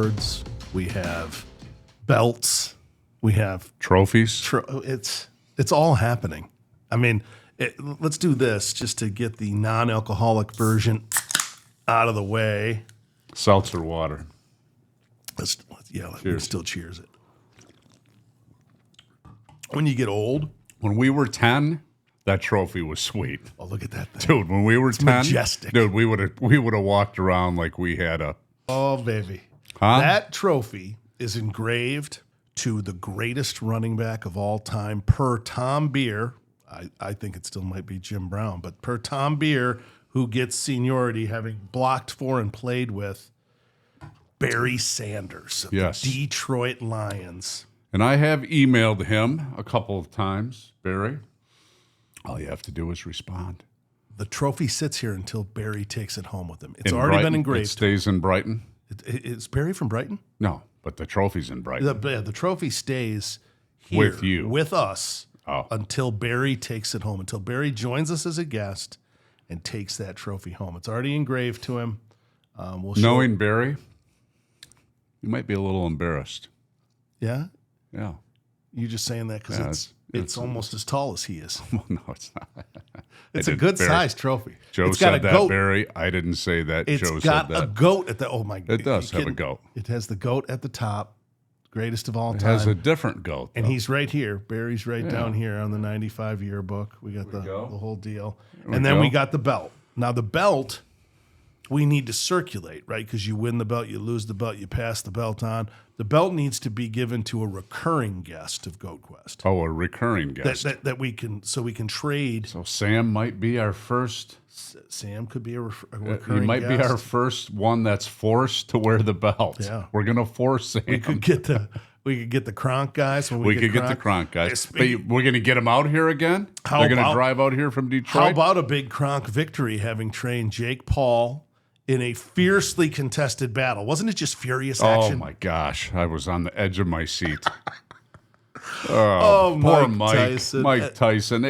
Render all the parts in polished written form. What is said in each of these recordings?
awards, we have belts, we have Trophies. It's all happening. I mean, let's do this just to get the non-alcoholic version out of the way. Seltzer water. Let's still cheers it. When you get old. When we were 10, that trophy was sweet. Oh, look at that thing. Dude, when we were 10, majestic. Dude, we would have walked around like we had a... Oh, baby. Huh? That trophy is engraved to the greatest running back of all time per Tom Beer. I think it still might be Jim Brown, but per Tom Beer, who gets seniority having blocked for and played with Barry Sanders of the Detroit Lions. And I have emailed him a couple of times, Barry. All you have to do is respond. The trophy sits here until Barry takes it home with him. It's In already Brighton? been engraved. It stays in Brighton? It's Barry from Brighton? No, but the trophy's in Brighton. The trophy stays here With you. with us Oh. until Barry takes it home, until Barry joins us as a guest and takes that trophy home. It's already engraved to him. Knowing Barry, you might be a little embarrassed. Yeah? Yeah. You just saying that because it's almost as tall as he is. Well, no, it's not. It's a good sized trophy. Joe it's got said a that, goat. Barry. I didn't say that. It's Joe got said that. a goat at the, oh my God. It does have a goat. It has the goat at the top, greatest of all It time. has a different goat. And though. he's right here. Barry's right down here on the 95 yearbook. We got the whole deal. And then we got the belt. Now the belt, we need to circulate, right? Because you win the belt, you lose the belt, you pass the belt on. The belt needs to be given to a recurring guest of Goat Quest. Oh, a recurring guest. That we can trade. So Sam might be our first. Sam could be a recurring He might guest. be our first one that's forced to wear the belt. Yeah. We're gonna force Sam. We could get the Kronk guys. When We could get the Kronk guys. But we're going to get them out here again? They're going to drive out here from Detroit? How about a big Kronk victory having trained Jake Paul in a fiercely contested battle? Wasn't it just furious action? Oh, my gosh. I was on the edge of my seat. Oh, Poor Mike Tyson. Mike Tyson.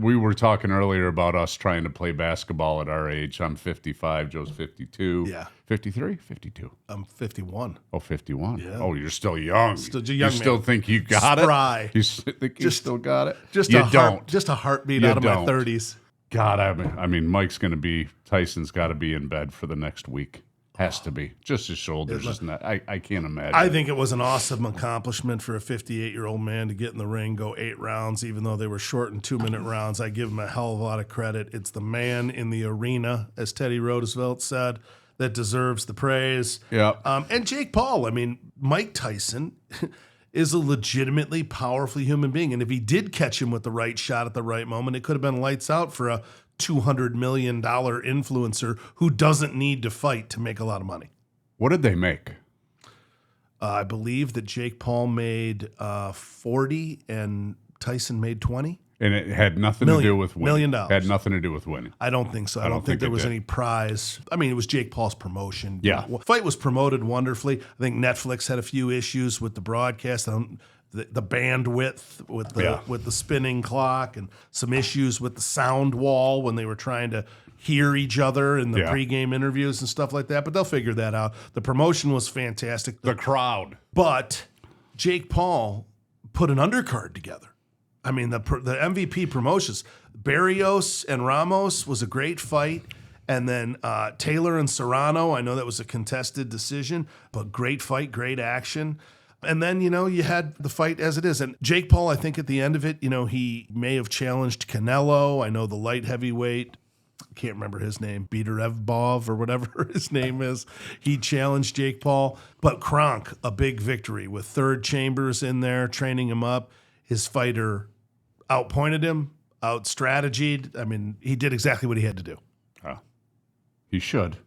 We were talking earlier about us trying to play basketball at our age. I'm 55. Joe's 52. Yeah. 53? 52. I'm 51. Oh, 51. Yeah. Oh, you're still young. Still a young you man. still think you got Spry. it? You think you still got it? Just you a don't. just a heartbeat You out of don't. my 30s. God, I mean, Tyson's got to be in bed for the next week. Has to be. Just his shoulders. I can't imagine. I think it was an awesome accomplishment for a 58-year-old man to get in the ring, go 8 rounds, even though they were short and 2-minute rounds. I give him a hell of a lot of credit. It's the man in the arena, as Teddy Roosevelt said, that deserves the praise. Yeah. And Jake Paul, I mean, Mike Tyson is a legitimately powerful human being. And if he did catch him with the right shot at the right moment, it could have been lights out for a $200 million influencer who doesn't need to fight to make a lot of money. What did they make? I believe that Jake Paul made 40 and Tyson made 20. And it had nothing to do with winning. $1 million. Had nothing to do with winning. I don't think so. I don't think there it was did. any prize. I mean, it was Jake Paul's promotion. Yeah. Fight was promoted wonderfully. I think Netflix had a few issues with the broadcast. The bandwidth with the spinning clock, and some issues with the sound wall when they were trying to hear each other in the pregame interviews and stuff like that. But they'll figure that out. The promotion was fantastic. The crowd. But Jake Paul put an undercard together. I mean, the MVP promotions, Barrios and Ramos was a great fight. And then Taylor and Serrano, I know that was a contested decision, but great fight, great action. And then, you had the fight as it is. And Jake Paul, I think at the end of it, he may have challenged Canelo. I know the light heavyweight, I can't remember his name, Biderevbov or whatever his name is. He challenged Jake Paul. But Kronk, a big victory with Third Chambers in there, training him up. His fighter outpointed him, out-strategied. I mean, he did exactly what he had to do. He should.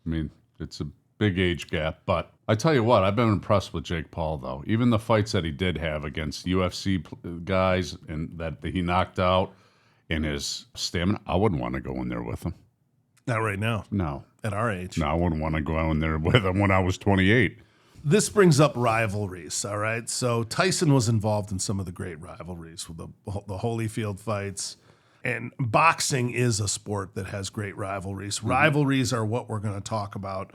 I mean, it's a big age gap, but I tell you what, I've been impressed with Jake Paul, though. Even the fights that he did have against UFC guys and that he knocked out in his stamina, I wouldn't want to go in there with him. Not right now. No. At our age. No, I wouldn't want to go in there with him when I was 28. This brings up rivalries, all right? So Tyson was involved in some of the great rivalries with the Holyfield fights. And boxing is a sport that has great rivalries. Rivalries are what we're going to talk about.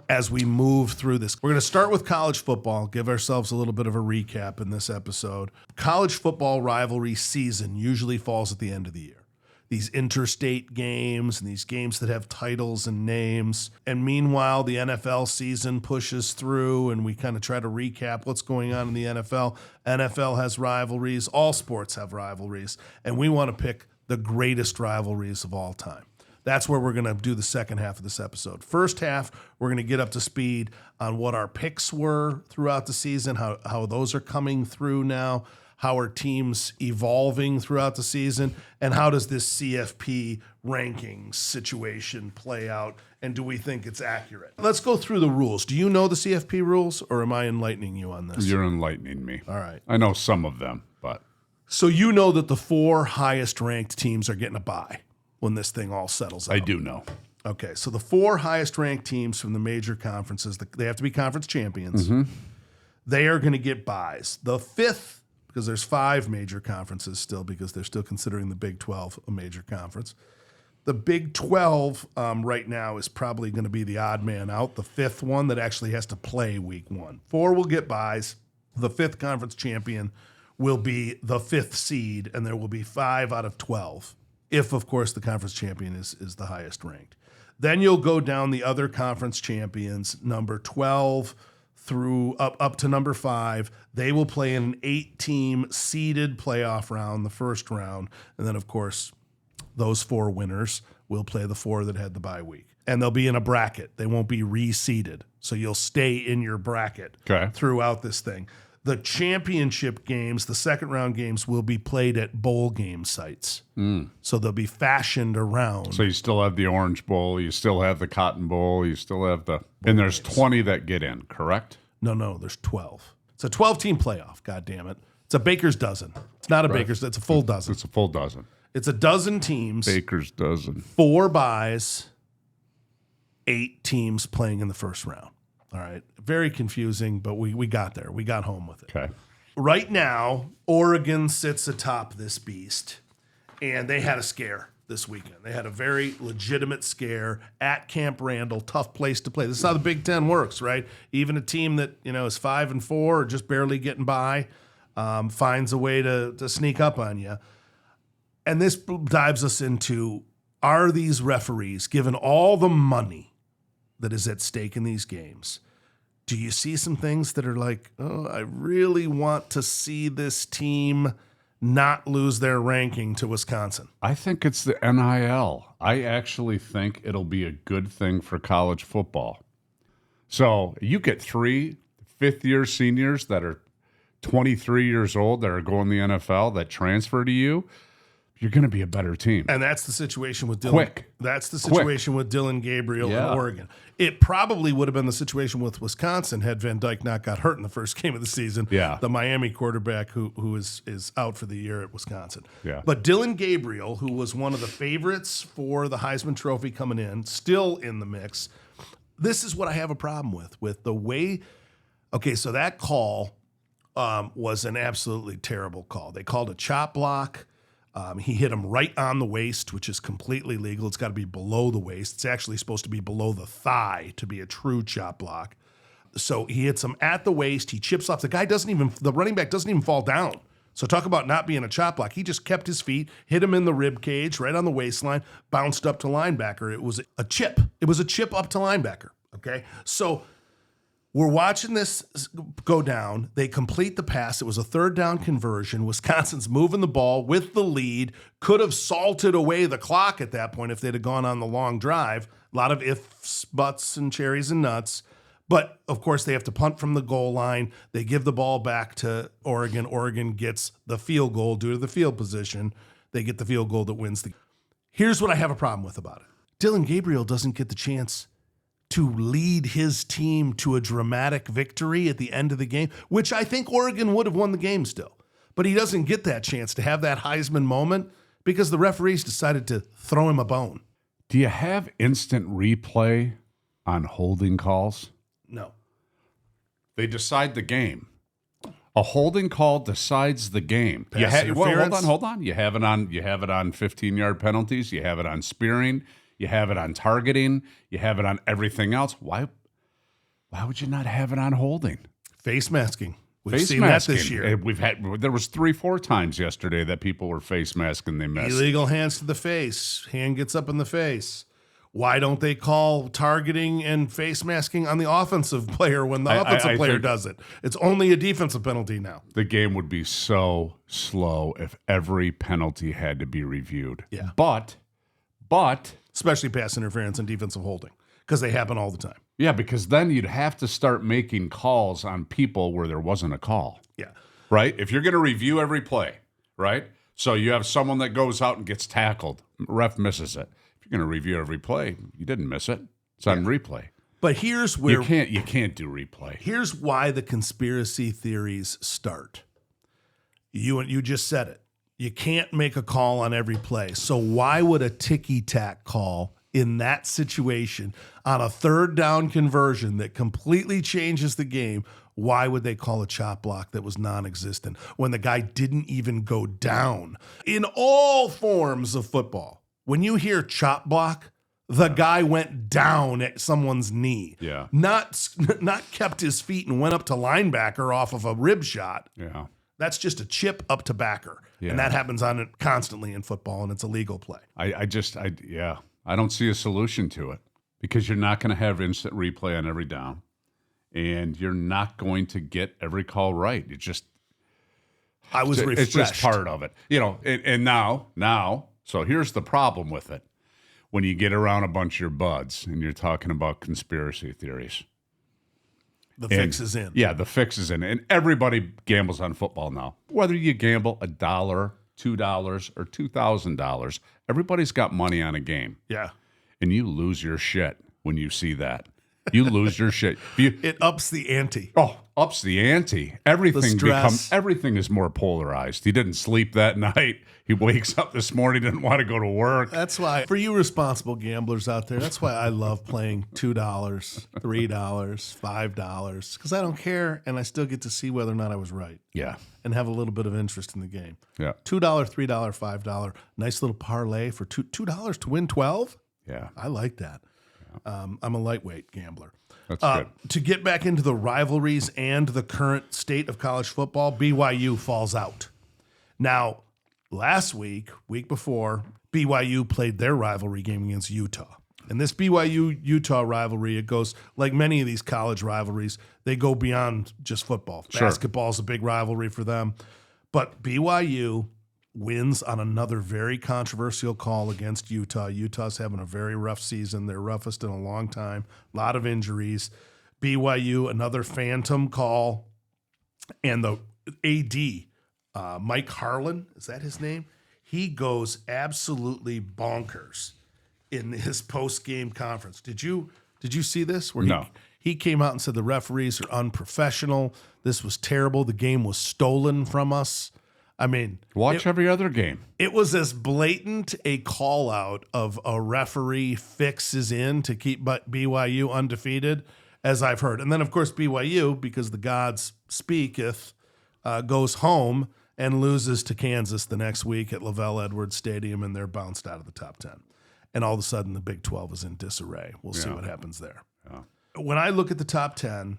as we move through this. We're going to start with college football, give ourselves a little bit of a recap in this episode. College football rivalry season usually falls at the end of the year. These interstate games and these games that have titles and names. And meanwhile, the NFL season pushes through and we kind of try to recap what's going on in the NFL. NFL has rivalries. All sports have rivalries. And we want to pick the greatest rivalries of all time. That's where we're going to do the second half of this episode. First half, we're going to get up to speed on what our picks were throughout the season, how those are coming through now, how are teams evolving throughout the season, and how does this CFP rankings situation play out, and do we think it's accurate? Let's go through the rules. Do you know the CFP rules, or am I enlightening you on this? You're enlightening me. All right. I know some of them, but. So you know that the 4 highest ranked teams are getting a bye when this thing all settles out. I do know. Okay, so the 4 highest ranked teams from the major conferences, they have to be conference champions. Mm-hmm. They are going to get buys. The 5th, because there's 5 major conferences still, because they're still considering the Big 12 a major conference. The Big 12 right now is probably going to be the odd man out, the 5th one that actually has to play week 1. 4 will get buys. The 5th conference champion will be the 5th seed, and there will be 5 out of 12. If, of course, the conference champion is the highest ranked. Then you'll go down the other conference champions, number 12 through up to number 5. They will play in an 8-team seeded playoff round, the first round. And then, of course, those 4 winners will play the 4 that had the bye week. And they'll be in a bracket. They won't be reseeded. So you'll stay in your bracket throughout this thing. The championship games, the second round games, will be played at bowl game sites. So they'll be fashioned around. So you still have the Orange Bowl, you still have the Cotton Bowl, you still have the... And there's 20 that get in, correct? No, there's 12. It's a 12-team playoff, God damn it. It's a baker's dozen. It's not a baker's, it's a full dozen. It's a full dozen. It's a dozen teams. Baker's dozen. 4 buys, 8 teams playing in the first round. All right. Very confusing, but we got there. We got home with it. Okay. Right now, Oregon sits atop this beast, and they had a scare this weekend. They had a very legitimate scare at Camp Randall. Tough place to play. This is how the Big Ten works, right? Even a team that is 5-4 or just barely getting by finds a way to sneak up on you. And this dives us into, are these referees, given all the money that is at stake in these games, do you see some things that are like, oh, I really want to see this team not lose their ranking to Wisconsin? I think it's the NIL. I actually think it'll be a good thing for college football. So you get 3 fifth-year seniors that are 23 years old that are going to the NFL that transfer to you. You're going to be a better team. And that's the situation with Dylan. Quick. That's the situation with Dylan Gabriel in Oregon. It probably would have been the situation with Wisconsin had Van Dyke not got hurt in the first game of the season. Yeah. The Miami quarterback who is out for the year at Wisconsin. Yeah. But Dylan Gabriel, who was one of the favorites for the Heisman Trophy coming in, still in the mix. This is what I have a problem with the way. Okay, so that call was an absolutely terrible call. They called a chop block. He hit him right on the waist, which is completely legal. It's got to be below the waist. It's actually supposed to be below the thigh to be a true chop block. So he hits him at the waist. He chips off. The running back doesn't even fall down. So talk about not being a chop block. He just kept his feet, hit him in the rib cage, right on the waistline, bounced up to linebacker. It was a chip. It was a chip up to linebacker. Okay. So we're watching this go down. They complete the pass. It was a 3rd down conversion. Wisconsin's moving the ball with the lead. Could have salted away the clock at that point if they'd have gone on the long drive. A lot of ifs, buts, and cherries and nuts. But, of course, they have to punt from the goal line. They give the ball back to Oregon. Oregon gets the field goal due to the field position. They get the field goal that wins the game. Here's what I have a problem with about it. Dylan Gabriel doesn't get the chance to lead his team to a dramatic victory at the end of the game, which I think Oregon would have won the game still. But he doesn't get that chance to have that Heisman moment because the referees decided to throw him a bone. Do you have instant replay on holding calls? No. They decide the game. A holding call decides the game. Hold on. You have it on 15-yard penalties. You have it on spearing. You have it on targeting. You have it on everything else. Why? Why would you not have it on holding? Face masking. We've Face seen masking. that this year. There was 3-4 times yesterday that people were face masking. They missed. Illegal hands to the face. Hand gets up in the face. Why don't they call targeting and face masking on the offensive player when the offensive player does it? It's only a defensive penalty now. The game would be so slow if every penalty had to be reviewed. Yeah. But Especially pass interference and defensive holding, because they happen all the time. yeah, because then you'd have to start making calls on people where there wasn't a call. Yeah. Right? If you're going to review every play, right? So you have someone that goes out and gets tackled, ref misses it. If you're going to review every play, you didn't miss it. It's on replay. But here's where You can't do replay. here's why the conspiracy theories start. You just said it. You can't make a call on every play. So why would a ticky-tack call in that situation on a third down conversion that completely changes the game, why would they call a chop block that was non-existent when the guy didn't even go down? In all forms of football, when you hear chop block, the guy went down at someone's knee. Yeah. Not kept his feet and went up to linebacker off of a rib shot. Yeah. That's just a chip up to backer. Yeah. And that happens on it constantly in football, and it's a legal play. I don't see a solution to it because you're not going to have instant replay on every down, and you're not going to get every call right. It's just part of it, And now, so here's the problem with it: when you get around a bunch of your buds and you're talking about conspiracy theories, fix is in. Yeah, the fix is in, and everybody gambles on football now. Whether you gamble $1, $2, or $2,000, everybody's got money on a game. Yeah. And you lose your shit when you see that. You lose your shit. It ups the ante. Oh, ups the ante. Everything is more polarized. He didn't sleep that night. He wakes up this morning, didn't want to go to work. That's why, for you responsible gamblers out there, that's why I love playing $2, $3, $5, because I don't care, and I still get to see whether or not I was right. Yeah. And have a little bit of interest in the game. Yeah. $2, $3, $5. Nice little parlay for $2 to win 12. Yeah. I like that. I'm a lightweight gambler. That's good. To get back into the rivalries and the current state of college football, BYU falls out. Now, last week before, BYU played their rivalry game against Utah. And this BYU-Utah rivalry, it goes, like many of these college rivalries, they go beyond just football. Sure. Basketball's a big rivalry for them. But BYU wins on another very controversial call against Utah. Utah's having a very rough season. Their roughest in a long time. A lot of injuries. BYU, another phantom call. And the AD, Mike Harlan, is that his name? He goes absolutely bonkers in his post-game conference. Did you see this? No. He came out and said the referees are unprofessional. This was terrible. The game was stolen from us. I mean, watch every other game. It was as blatant a call out of a referee fixes in to keep BYU undefeated as I've heard. And then, of course, BYU, because the gods speaketh, goes home and loses to Kansas the next week at Lavelle Edwards Stadium, and they're bounced out of the top 10. And all of a sudden, the Big 12 is in disarray. We'll see what happens there. Yeah. When I look at the top 10,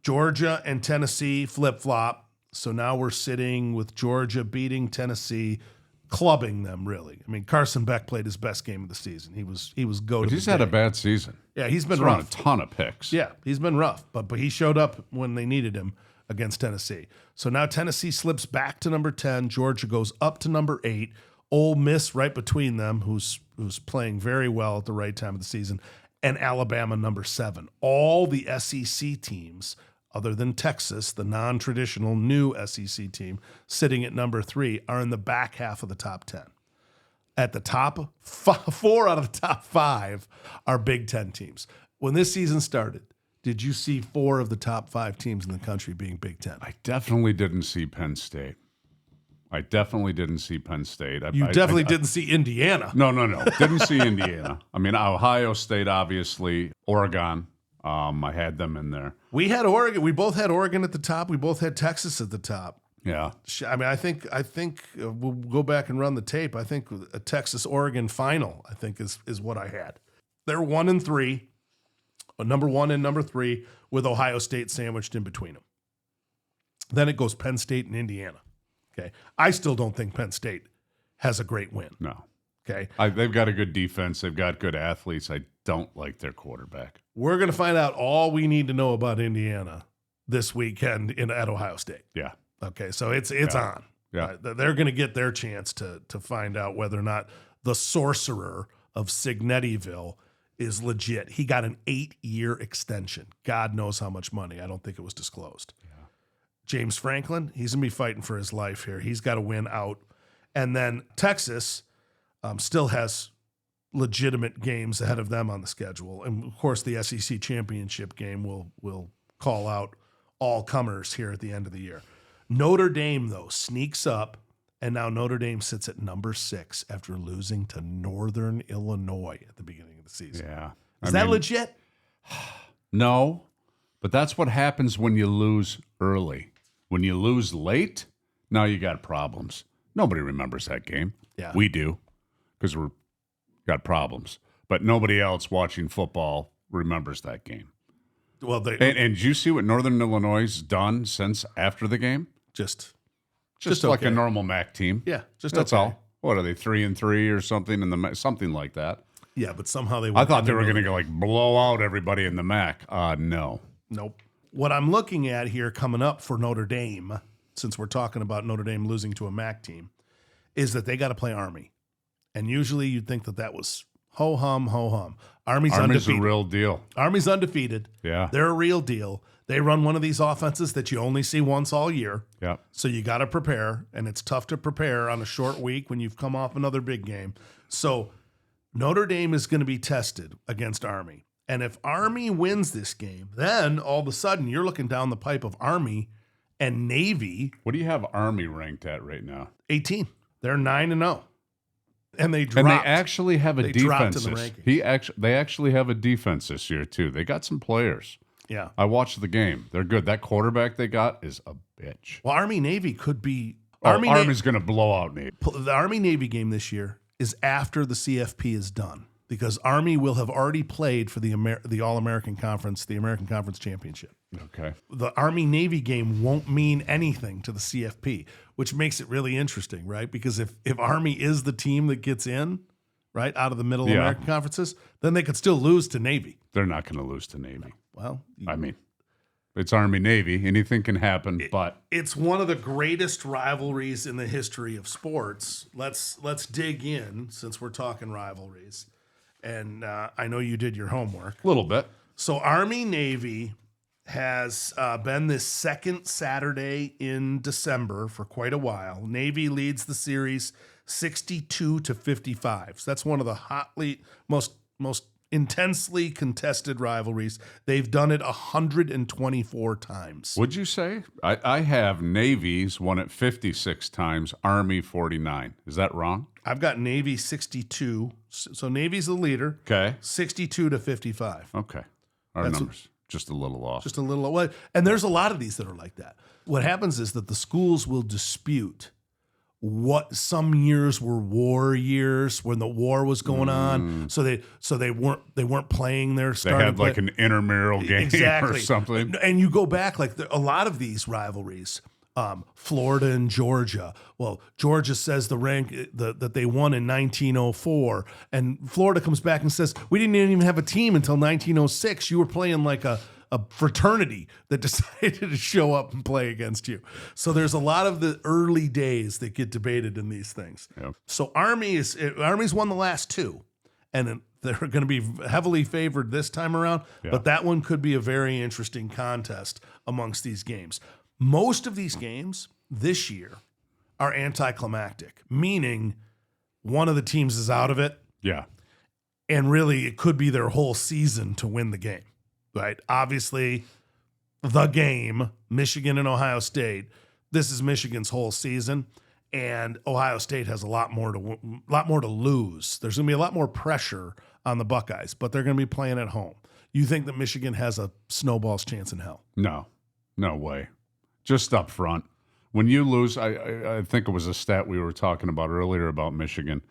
Georgia and Tennessee flip-flop. So now we're sitting with Georgia beating Tennessee, clubbing them, really. I mean, Carson Beck played his best game of the season. He was go to But he's had a bad season. Yeah, he's been He's run rough. a ton of picks. Yeah, he's been rough, but he showed up when they needed him against Tennessee. So now Tennessee slips back to number 10. Georgia goes up to number 8. Ole Miss right between them, who's playing very well at the right time of the season, and Alabama number 7. All the SEC teams, other than Texas, the non-traditional new SEC team, sitting at number 3, are in the back half of the top 10. At the top, 4 out of the top 5 are Big Ten teams. When this season started, did you see 4 of the top 5 teams in the country being Big Ten? I definitely didn't see Penn State. You definitely didn't see Indiana. No. Didn't see Indiana. I mean, Ohio State, obviously. Oregon. I had them in there. We had Oregon. We both had Oregon at the top. We both had Texas at the top. Yeah. I mean, I think we'll go back and run the tape. I think a Texas-Oregon final, I think, is what I had. They're 1-3. number 1 and number 3, with Ohio State sandwiched in between them. Then it goes Penn State and Indiana. Okay, I still don't think Penn State has a great win. No. Okay, They've got a good defense. They've got good athletes. I don't like their quarterback. we're going to find out all we need to know about Indiana this weekend at Ohio State. Yeah. Okay, so it's on. Yeah. They're going to get their chance to find out whether or not the sorcerer of Signettiville is legit. He got an 8-year extension. God knows how much money. I don't think it was disclosed. Yeah. James Franklin, he's going to be fighting for his life here. He's got to win out. And then Texas still has legitimate games ahead of them on the schedule. And, of course, the SEC championship game will call out all comers here at the end of the year. Notre Dame, though, sneaks up, and now Notre Dame sits at number 6 after losing to Northern Illinois at the beginning of the season. Yeah. Is that legit? No, but that's what happens when you lose early. When you lose late, now you got problems. Nobody remembers that game. Yeah. We do, because we're got problems. But nobody else watching football remembers that game. Well, And did you see what Northern Illinois has done since after the game? just Like okay. a normal MAC team. Yeah, just That's okay. all. What are they, 3-3 or something in the MAC? Something like that. Yeah, but somehow they I went thought they were into going to like blow out everybody in the MAC. No. Nope. What I'm looking at here coming up for Notre Dame, since we're talking about Notre Dame losing to a MAC team, is that they got to play Army. And usually you'd think that was ho-hum, ho-hum. Army's undefeated. a real deal. Army's undefeated. Yeah. They're a real deal. They run one of these offenses that you only see once all year. Yeah. So you got to prepare, and it's tough to prepare on a short week when you've come off another big game. So Notre Dame is going to be tested against Army. And if Army wins this game, then all of a sudden you're looking down the pipe of Army and Navy. What do you have Army ranked at right now? 18. They're 9-0. And they dropped. And they actually have a They dropped defense. in the rankings. They actually have a defense this year too. They got some players. Yeah. I watched the game. They're good. That quarterback they got is a bitch. Well, Army Navy could be. Army's going to blow out Navy. The Army Navy game this year is after the CFP is done, because Army will have already played for the All-American Conference, the American Conference Championship. Okay. The Army Navy game won't mean anything to the CFP, which makes it really interesting, right? Because if Army is the team that gets in, right, out of the middle American conferences, then they could still lose to Navy. They're not going to lose to Navy. Well, I mean, it's Army Navy. Anything can happen, but it's one of the greatest rivalries in the history of sports. Let's dig in, since we're talking rivalries. And I know you did your homework. a little bit. So Army Navy has been this second Saturday in December for quite a while. Navy leads the series 62-55. So that's one of the most intensely contested rivalries. They've done it 124 times. Would you say? I have Navy's won it 56 times, Army 49. Is that wrong? I've got Navy 62. So Navy's the leader. Okay. 62-55. Okay. Our numbers just a little off. Just a little away. And there's a lot of these that are like that. What happens is that the schools will dispute what some years were war years when the war was going on. So they weren't playing their They starting had like an intramural game or something. And you go back, like a lot of these rivalries, Florida and Georgia. Well, Georgia says the rank that they won in 1904, and Florida comes back and says, we didn't even have a team until 1906. You were playing like a fraternity that decided to show up and play against you. So there's a lot of the early days that get debated in these things. Yep. So Army's won the last two, and they're going to be heavily favored this time around. Yeah. But that one could be a very interesting contest amongst these games. Most of these games this year are anticlimactic, meaning one of the teams is out of it, Yeah. and really it could be their whole season to win the game. Right? Obviously, the game, Michigan and Ohio State, this is Michigan's whole season, and Ohio State has a lot more to lose. There's going to be a lot more pressure on the Buckeyes, but they're going to be playing at home. You think that Michigan has a snowball's chance in hell? No way. Just up front. When you lose, I think it was a stat we were talking about earlier about Michigan,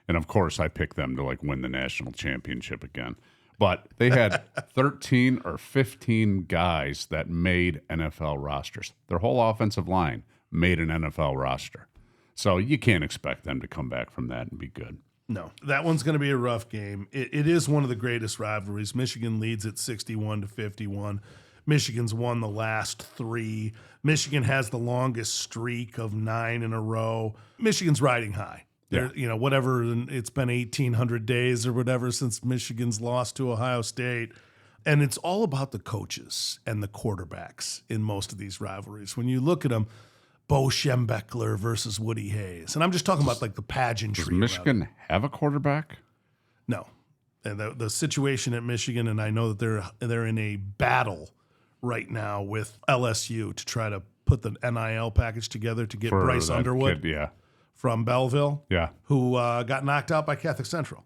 and of course I picked them to like win the national championship again. But they had 13 or 15 guys that made NFL rosters. Their whole offensive line made an NFL roster. So you can't expect them to come back from that and be good. No, that one's going to be a rough game. It is one of the greatest rivalries. Michigan leads at 61-51. Michigan's won the last 3. Michigan has the longest streak of 9 in a row. Michigan's riding high. Yeah. Whatever, it's been 1,800 days or whatever since Michigan's lost to Ohio State. And it's all about the coaches and the quarterbacks in most of these rivalries. When you look at them, Bo Schembechler versus Woody Hayes. And I'm just talking about like the pageantry. Does Michigan have a quarterback? No. And the situation at Michigan, and I know that they're in a battle right now with LSU to try to put the NIL package together to get For Bryce that Underwood kid, from Belleville, yeah. who got knocked out by Catholic Central.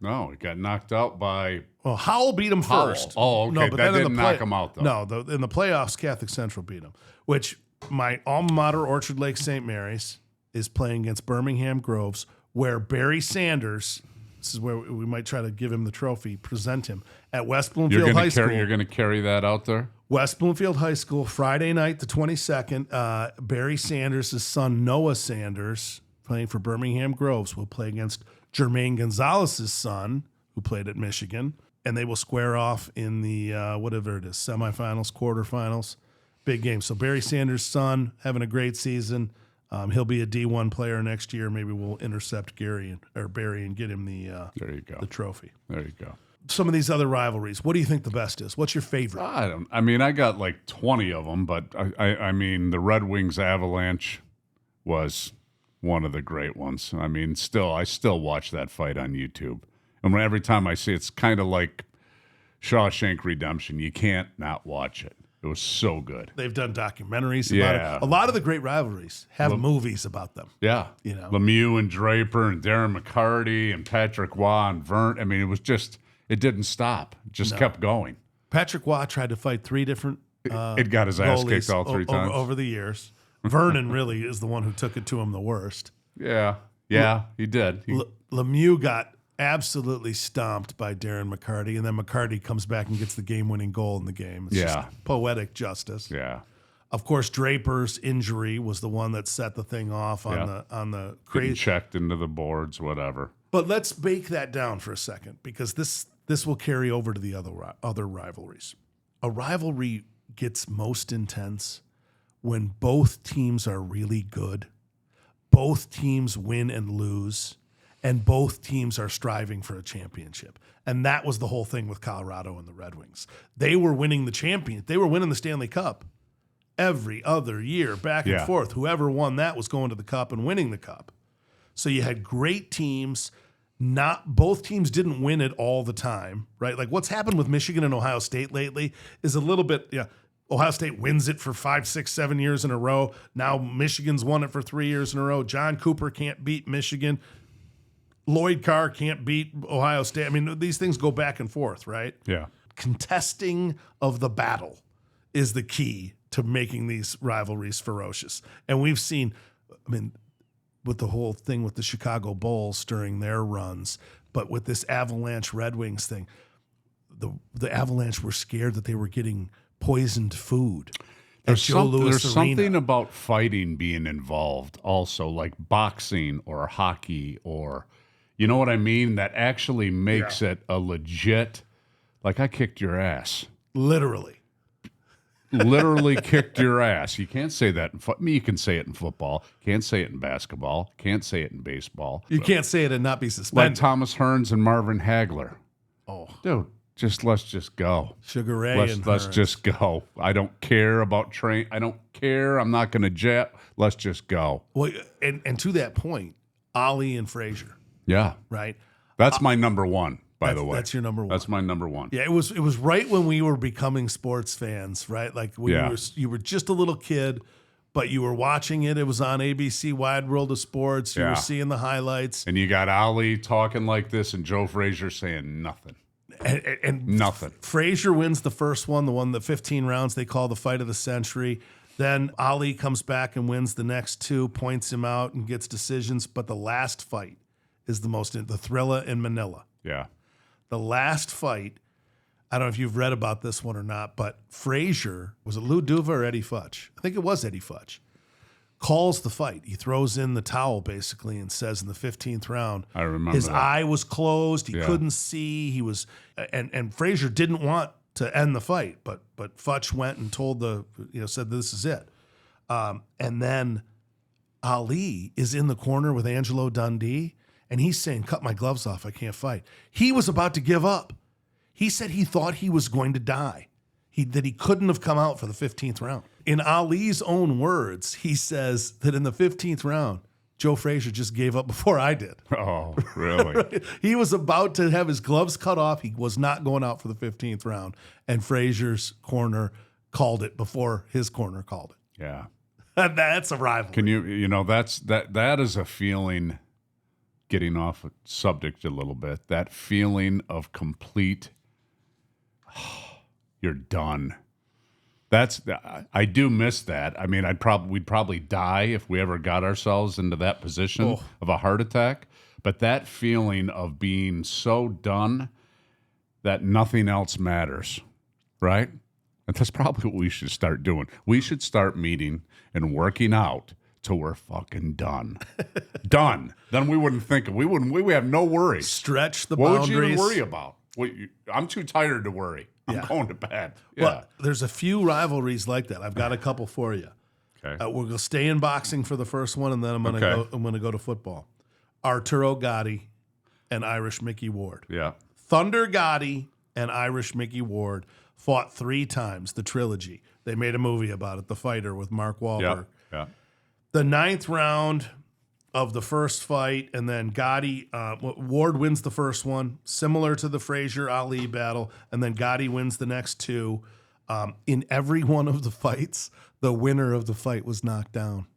No, it got knocked out by Well, Howell beat him Howell. first. Oh, okay. No, but That then didn't knock him out, though. No, in the playoffs, Catholic Central beat him, which my alma mater, Orchard Lake St. Mary's, is playing against Birmingham Groves, where Barry Sanders, this is where we might try to give him the trophy, present him, at West Bloomfield High School. You're going to carry that out there? West Bloomfield High School, Friday night, the 22nd. Barry Sanders' son, Noah Sanders, playing for Birmingham Groves, will play against Jermaine Gonzalez's son, who played at Michigan, and they will square off in the, whatever it is, semifinals, quarterfinals, big game. So Barry Sanders' son having a great season. He'll be a D1 player next year. Maybe we'll intercept Barry and get him There you go. the trophy. There you go. Some of these other rivalries, what do you think the best is? What's your favorite? I got like 20 of them, but I mean, the Red Wings Avalanche was one of the great ones. I mean, I still watch that fight on YouTube. And every time I see it, it's kind of like Shawshank Redemption. You can't not watch it. It was so good. They've done documentaries about it. A lot of the great rivalries have movies about them. Yeah. Lemieux and Draper and Darren McCarty and Patrick Waugh and Vern. I mean, it was just, it didn't stop. It just kept going. Patrick Waugh tried to fight 3 different it got his ass kicked all 3 times. Over the years. Vernon really is the one who took it to him the worst. Yeah, he did. Lemieux got absolutely stomped by Darren McCarty, and then McCarty comes back and gets the game-winning goal in the game. It's just poetic justice. Yeah. Of course, Draper's injury was the one that set the thing off on the crazy. Checked into the boards, whatever. But let's bake that down for a second, because this will carry over to the other rivalries. A rivalry gets most intense when both teams are really good, both teams win and lose, and both teams are striving for a championship. And that was the whole thing with Colorado and the Red Wings. They were winning they were winning the Stanley Cup every other year, back and forth. Whoever won that was going to the Cup and winning the Cup. So you had great teams. Not both teams didn't win it all the time, right? Like what's happened with Michigan and Ohio State lately is a little bit, Ohio State wins it for 5, 6, 7 years in a row. Now Michigan's won it for 3 years in a row. John Cooper can't beat Michigan. Lloyd Carr can't beat Ohio State. I mean, these things go back and forth, right? Yeah. Contesting of the battle is the key to making these rivalries ferocious. And we've seen, with the whole thing with the Chicago Bulls during their runs, but with this Avalanche Red Wings thing, the Avalanche were scared that they were getting poisoned food. There's something about fighting being involved also, like boxing or hockey or, you know what I mean? That actually makes it a legit, like I kicked your ass. Literally Kicked your ass. You can't say that you can say it in football. Can't say it in basketball. Can't say it in baseball. You can't say it and not be suspended. Like Thomas Hearns and Marvin Hagler. Oh. Dude, let's just go. Sugar Ray let's just go. I don't care about train. I don't care. I'm not going to jet. Let's just go. Well, and to that point, Ali and Frazier. Yeah. Right? That's my number one. By the way, that's your number one. That's my number one. Yeah, it was right when we were becoming sports fans, right? Like when you were just a little kid, but you were watching it. It was on ABC Wide World of Sports. You were seeing the highlights, and you got Ali talking like this, and Joe Frazier saying nothing. And nothing. Frazier wins the first one, the 15 rounds they call the fight of the century. Then Ali comes back and wins the next 2, points him out, and gets decisions. But the last fight is the Thrilla in Manila. Yeah. The last fight I don't know if you've read about this one or not, but Frazier, was it Lou Duva or Eddie Futch? I think it was Eddie Futch. Calls the fight. He throws in the towel basically and says in the 15th round, I remember his that. eye was closed. He Yeah. couldn't see. He was, and Frazier didn't want to end the fight, but Futch went and told said this is it. And then Ali is in the corner with Angelo Dundee, and he's saying, "Cut my gloves off. I can't fight." He was about to give up. He said he thought he was going to die. That he couldn't have come out for the 15th round. In Ali's own words, he says that in the 15th round, Joe Frazier just gave up before I did. Oh, really? Right? He was about to have his gloves cut off. He was not going out for the 15th round. And Frazier's corner called it before his corner called it. Yeah. That's a rivalry. Can that is a feeling, getting off subject a little bit, that feeling of complete, you're done. I do miss that. I mean, we'd probably die if we ever got ourselves into that position of a heart attack. But that feeling of being so done that nothing else matters, right? And that's probably what we should start doing. We should start meeting and working out till we're fucking done. Done. Then we wouldn't think of. We have no worries. Stretch the what boundaries. What would you even worry about? I'm too tired to worry. I'm going to bed. Yeah. Well, there's a few rivalries like that. I've got a couple for you. Okay. We're going to stay in boxing for the first one, and then I'm going to go to football. Arturo Gatti and Irish Mickey Ward. Yeah. Thunder Gotti and Irish Mickey Ward fought 3 times, the trilogy. They made a movie about it, The Fighter, with Mark Wahlberg. Yeah. The 9th round of the first fight, and then Gotti, Ward wins the first one, similar to the Frazier-Ali battle, and then Gotti wins the next 2. In every one of the fights, the winner of the fight was knocked down.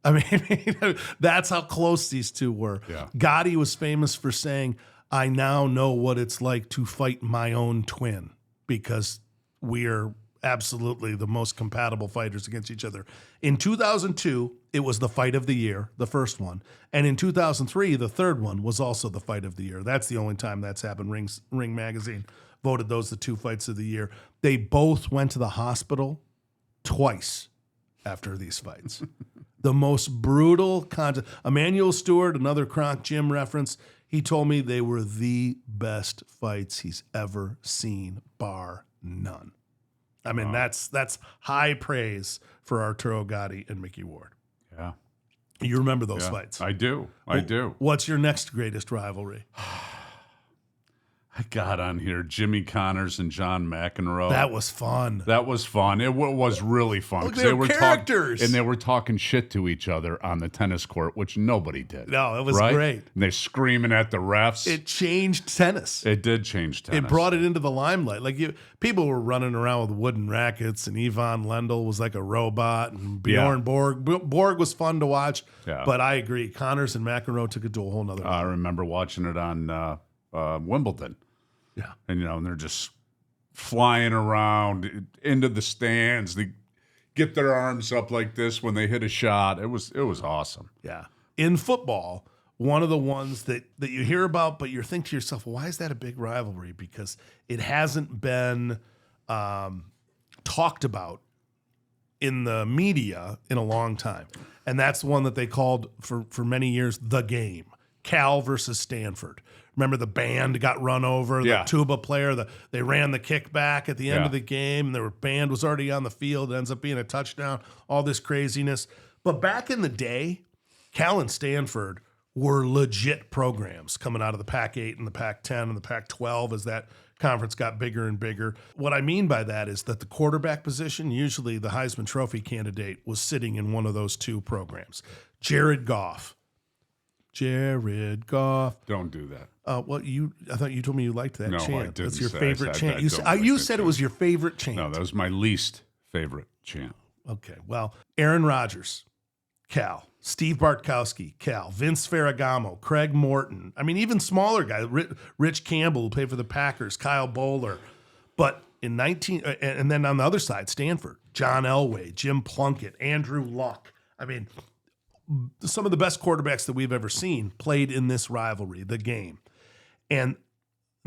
I mean, that's how close these two were. Yeah. Gotti was famous for saying, "I now know what it's like to fight my own twin," because we are absolutely the most compatible fighters against each other. In 2002, it was the fight of the year, the first one. And in 2003, the third one was also the fight of the year. That's the only time that's happened. Ring Magazine voted those the 2 fights of the year. They both went to the hospital twice after these fights. The most brutal content. Emmanuel Stewart, another Kronk Jim reference, he told me they were the best fights he's ever seen, bar none. I mean, that's high praise for Arturo Gatti and Mickey Ward. Yeah. You remember those fights? I do. What's your next greatest rivalry? I got on here Jimmy Connors and John McEnroe. That was fun. It was really fun. Look, they were characters. And they were talking shit to each other on the tennis court, which nobody did. No, it was right? great. And they're screaming at the refs. It changed tennis. It did change tennis. It brought it into the limelight. People were running around with wooden rackets, and Yvonne Lendl was like a robot, and Bjorn Borg. Borg was fun to watch, but I agree. Connors and McEnroe took it to a whole nother level. I remember watching it on Wimbledon. Yeah. And, and they're just flying around into the stands. They get their arms up like this when they hit a shot. It was awesome. Yeah. In football, one of the ones that you hear about, but you think to yourself, well, why is that a big rivalry? Because it hasn't been talked about in the media in a long time. And that's one that they called for many years the game. Cal versus Stanford. Remember the band got run over, the tuba player, they ran the kickback at the end of the game, and their band was already on the field. It ends up being a touchdown, all this craziness. But back in the day, Cal and Stanford were legit programs coming out of the Pac-8 and the Pac-10 and the Pac-12 as that conference got bigger and bigger. What I mean by that is that the quarterback position, usually the Heisman Trophy candidate, was sitting in one of those 2 programs. Jared Goff. Don't do that. I thought you told me you liked that chant. I didn't. That's your say favorite chant. That. You said it was your favorite chant. No, that was my least favorite chant. Okay, well, Aaron Rodgers, Cal. Steve Bartkowski, Cal. Vince Ferragamo, Craig Morton. I mean, even smaller guys. Rich Campbell, who played for the Packers, Kyle Bowler. But and then on the other side, Stanford, John Elway, Jim Plunkett, Andrew Luck. I mean, some of the best quarterbacks that we've ever seen played in this rivalry, the game. And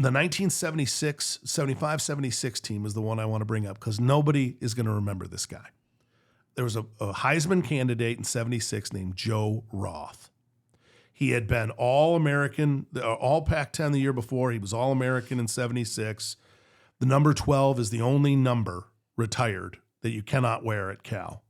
The 1976, 75, 76 team is the one I want to bring up because nobody is going to remember this guy. There was a Heisman candidate in 76 named Joe Roth. He had been All-American, All Pac-10 the year before. He was All-American in 76. The number 12 is the only number retired that you cannot wear at Cal.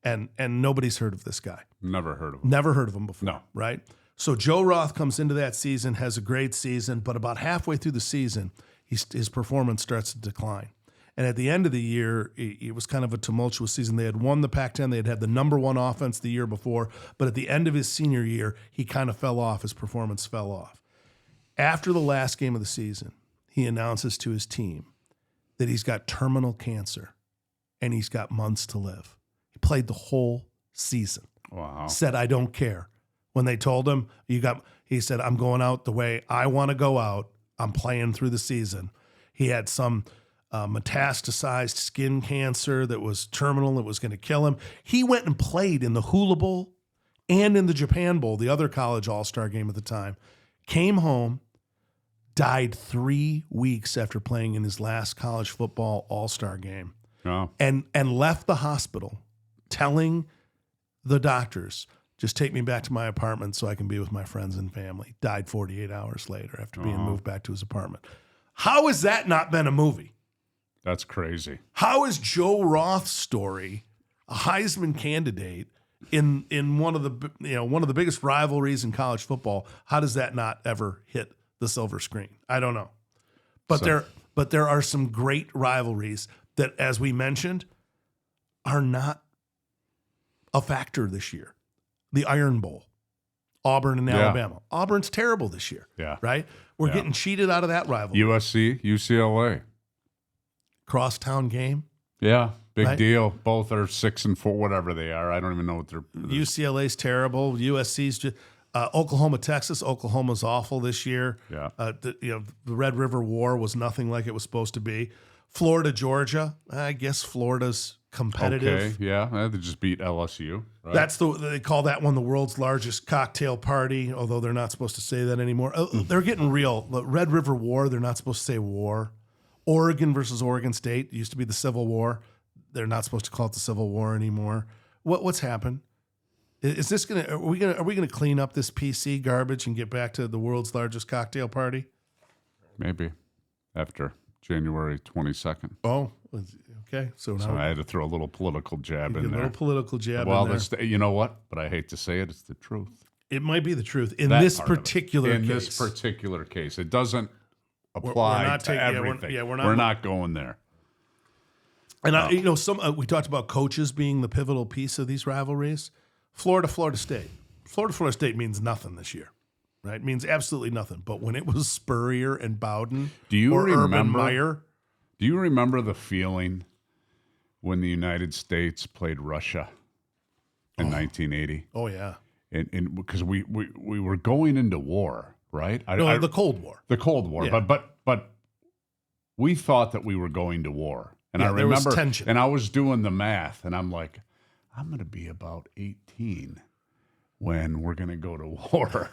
And nobody's heard of this guy. Never heard of him. Never heard of him before, No. right? So Joe Roth comes into that season, has a great season, but about halfway through the season, his performance starts to decline. And at the end of the year, it was kind of a tumultuous season. They had won the Pac-10. They had the number one offense the year before. But at the end of his senior year, he kind of fell off. His performance fell off. After the last game of the season, he announces to his team that he's got terminal cancer and he's got months to live. He played the whole season. Wow. Said, I don't care. When they told him, he said, I'm going out the way I want to go out. I'm playing through the season. He had some metastasized skin cancer that was terminal, that was going to kill him. He went and played in the Hula Bowl and in the Japan Bowl, the other college all-star game at the time. Came home, died 3 weeks after playing in his last college football all-star game. Oh. And left the hospital telling the doctors, just take me back to my apartment so I can be with my friends and family. Died 48 hours later after being moved back to his apartment. How has that not been a movie? That's crazy. How is Joe Roth's story, a Heisman candidate in one of the biggest rivalries in college football, how does that not ever hit the silver screen? I don't know. But there are some great rivalries that, as we mentioned, are not a factor this year. The Iron Bowl, Auburn and Alabama. Auburn's terrible this year. Yeah. Right? We're getting cheated out of that rivalry. USC, UCLA. Crosstown game. Yeah, big Right? deal. Both are 6-4, whatever they are. I don't even know what they're. UCLA's terrible. USC's just Oklahoma, Texas. Oklahoma's awful this year. Yeah. The Red River War was nothing like it was supposed to be. Florida, Georgia. I guess Florida's competitive. Okay, yeah, they just beat LSU. Right? That's they call that one the world's largest cocktail party, although they're not supposed to say that anymore. They're getting real. The Red River War, they're not supposed to say war. Oregon versus Oregon State, it used to be the Civil War. They're not supposed to call it the Civil War anymore. What's happened? Is this are we gonna clean up this PC garbage and get back to the world's largest cocktail party? Maybe after January 22nd. Oh, okay. So now I had to throw a little political jab in a there. little political jab Well, in there. you know what? But I hate to say it, it's the truth. It might be the truth in That this part of it. particular In case. this particular case, it doesn't apply not to taking- yeah, everything. we're not- going there. And we talked about coaches being the pivotal piece of these rivalries. Florida State. Florida State means nothing this year, right? It means absolutely nothing. But when it was Spurrier and Bowden or Urban Meyer, Do you remember the feeling when the United States played Russia in 1980? oh yeah, And because we were going into war, right? the Cold War. The Cold War, Yeah. but we thought that we were going to war, and Yeah, I there was remember, tension. and I was doing the math, and I'm like, I'm going to be about 18 when we're going to go to war.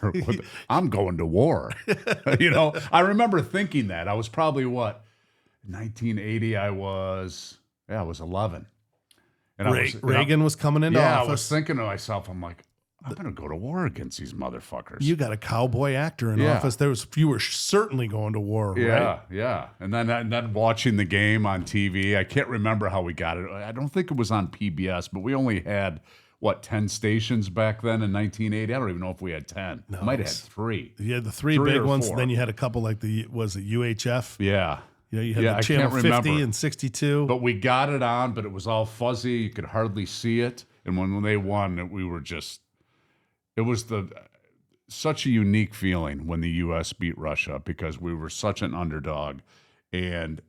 I'm going to war. I remember thinking that. I was probably 1980. I was 11, and Reagan was coming into office. I was thinking to myself, I'm like, I'm going to go to war against these motherfuckers. You got a cowboy actor in Yeah. office. You were certainly going to war, Yeah, right? yeah. And then watching the game on TV, I can't remember how we got it. I don't think it was on PBS, but we only had, 10 stations back then in 1980? I don't even know if we had 10. No, Might have had 3. You had the three Three big or ones, 4. and then you had a couple like was it UHF? Yeah. You had Yeah, the I Channel can't 50 remember. and 62. But we got it on, but it was all fuzzy. You could hardly see it. And when they won, we were just... It was such a unique feeling when the U.S. beat Russia because we were such an underdog. And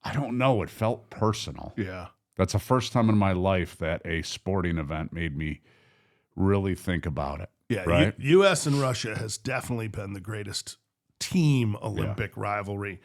I don't know, it felt personal. Yeah. That's the first time in my life that a sporting event made me really think about it. Yeah, right? U.S. and Russia has definitely been the greatest team Olympic rivalry.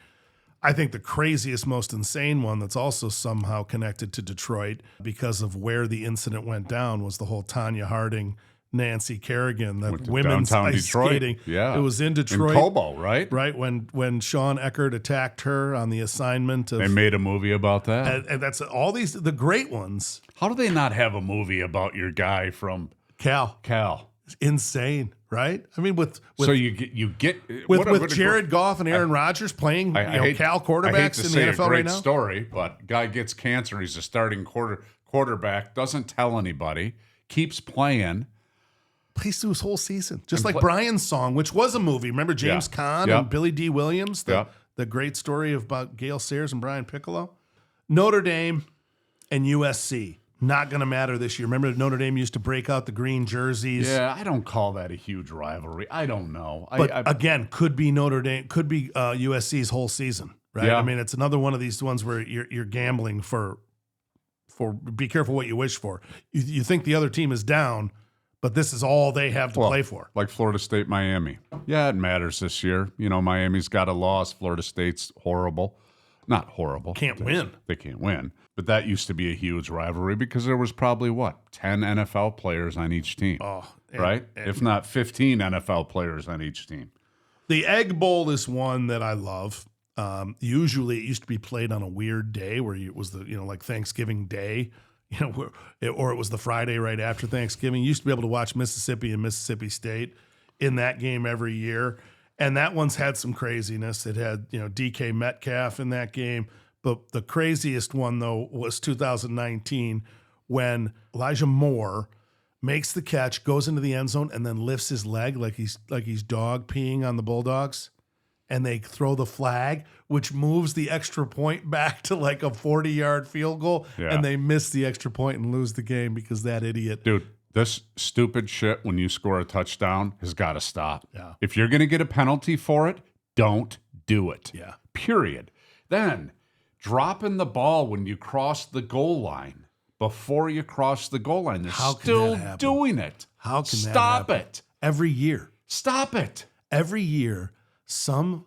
I think the craziest, most insane one that's also somehow connected to Detroit because of where the incident went down was the whole Tanya Harding Nancy Kerrigan, the Went to women's downtown ice Detroit. skating. Yeah. It was in Detroit. In Cobo, right? Right, when Sean Eckert attacked her on the assignment of... They made a movie about that. And that's all these, the great ones. How do they not have a movie about your guy from Cal. It's Insane, right? I mean, with so you get with Jared Goff and Aaron Rodgers playing Cal quarterbacks in the NFL right now. Story, but guy gets cancer. He's a starting quarterback. Doesn't tell anybody. Keeps playing. Plays through his whole season, just like Brian's song, which was a movie. Remember James Caan and Billy D. Williams, the great story about Gale Sayers and Brian Piccolo. Notre Dame and USC. Not going to matter this year. Remember, Notre Dame used to break out the green jerseys. Yeah, I don't call that a huge rivalry. I don't know. But again, could be Notre Dame, could be USC's whole season, right? Yeah. I mean, it's another one of these ones where you're gambling for. Be careful what you wish for. You think the other team is down, but this is all they have to play for. Like Florida State, Miami. Yeah, it matters this year. You know, Miami's got a loss. Florida State's horrible. Not horrible. Can't win. They can't win. But that used to be a huge rivalry because there was probably, 10 NFL players on each team, right? If not 15 NFL players on each team. The Egg Bowl is one that I love. Usually it used to be played on a weird day where it was like Thanksgiving Day, or it was the Friday right after Thanksgiving. You used to be able to watch Mississippi and Mississippi State in that game every year. And that one's had some craziness. It had, DK Metcalf in that game. But the craziest one, though, was 2019 when Elijah Moore makes the catch, goes into the end zone, and then lifts his leg like he's dog peeing on the Bulldogs. And they throw the flag, which moves the extra point back to like a 40-yard field goal. Yeah. And they miss the extra point and lose the game because that idiot. Dude, this stupid shit when you score a touchdown has got to stop. Yeah. If you're going to get a penalty for it, don't do it. Yeah. Period. Then dropping the ball when you cross the goal line before you cross the goal line. They're still doing it. How can that Stop happen? it. Every year. Stop it. Every year, some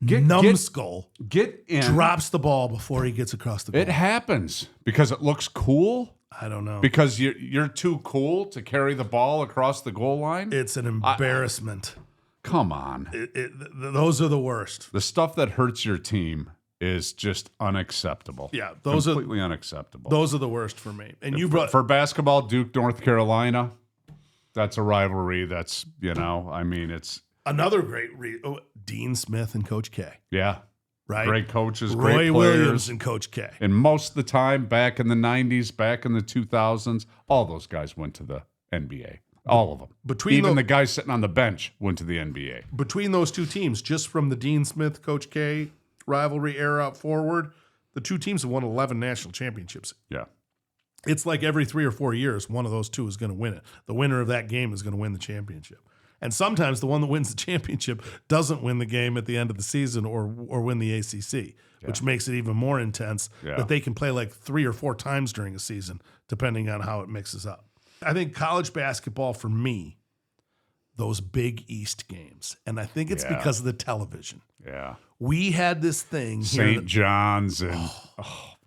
numbskull get in, drops the ball before he gets across the goal. It happens because it looks cool. I don't know. Because you're too cool to carry the ball across the goal line. It's an embarrassment. Come on. Those are the worst. The stuff that hurts your team is just unacceptable. Yeah, completely unacceptable. Those are the worst for me. And for basketball, Duke, North Carolina, that's a rivalry. That's it's another great Dean Smith and Coach K. Yeah. Right. Great coaches, Roy great players. Williams and Coach K. And most of the time, back in the 90s, back in the 2000s, all those guys went to the NBA. All of them. Even the guys sitting on the bench went to the NBA. Between those two teams, just from the Dean Smith, Coach K rivalry era forward, the two teams have won 11 national championships. Yeah. It's like every 3 or 4 years, one of those two is going to win it. The winner of that game is going to win the championship. And sometimes the one that wins the championship doesn't win the game at the end of the season or win the ACC, which makes it even more intense that they can play like 3 or 4 times during a season, depending on how it mixes up. I think college basketball, for me, those Big East games, and I think it's because of the television. Yeah. We had this thing here. St. John's and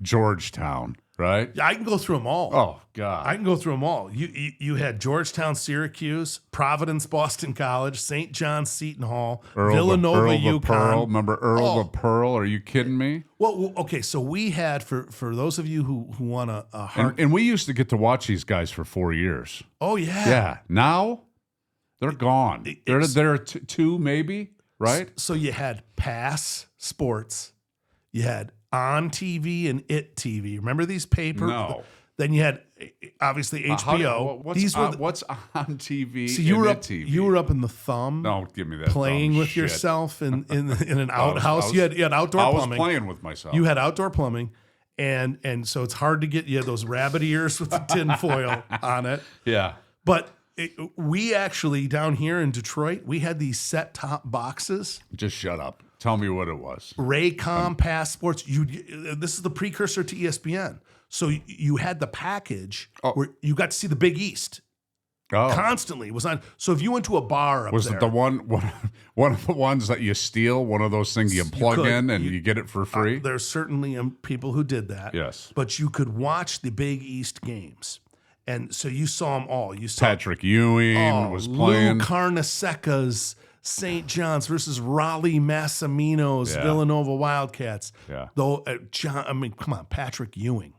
Georgetown. Right? I can go through them all. Oh, God. I can go through them all. You had Georgetown, Syracuse, Providence, Boston College, St. John's, Seton Hall, Villanova, UConn. Pearl. Remember Earl the Pearl? Are you kidding me? Well, okay, so we had, for those of you who want a hard... And we used to get to watch these guys for 4 years. Oh, yeah. Yeah. Now, they're gone. They're two, maybe, right? So you had Pass Sports. You had On TV and It TV. Remember these papers? No. Then you had obviously HBO. What's on TV? So you were up. TV? You were up in the Thumb. No, give me that. Playing with yourself in an outhouse. You had outdoor plumbing. I was playing with myself. You had outdoor plumbing, and so it's hard to get. You had those rabbit ears with the tin foil on it. Yeah, but. We actually, down here in Detroit, we had these set-top boxes. Just shut up. Tell me what it was. Raycom Passports. This is the precursor to ESPN. So you had the package where you got to see the Big East. Constantly. It was on. So if you went to a bar up was it the one of the ones that you steal, one of those things you plug in and you get it for free? There's certainly people who did that. Yes. But you could watch the Big East games. And so you saw them all. You saw Patrick Ewing was playing. Lou Carnesecca's St. John's versus Raleigh Massimino's Villanova Wildcats. Yeah. Though come on, Patrick Ewing.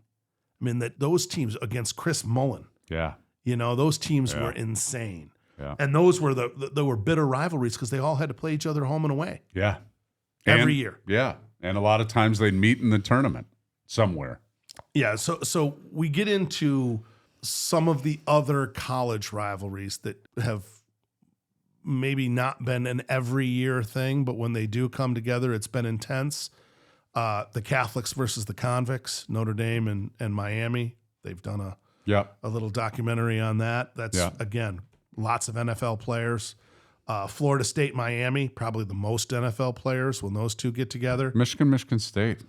I mean, those teams against Chris Mullen. Yeah. Those teams were insane. Yeah. And those were there were bitter rivalries because they all had to play each other home and away. Yeah. Every year. Yeah. And a lot of times they'd meet in the tournament somewhere. Yeah. So we get into some of the other college rivalries that have maybe not been an every year thing, but when they do come together, it's been intense. The Catholics versus the Convicts, Notre Dame and Miami. They've done a little documentary on that. That's, again, lots of NFL players. Florida State, Miami, probably the most NFL players when those two get together. Michigan State.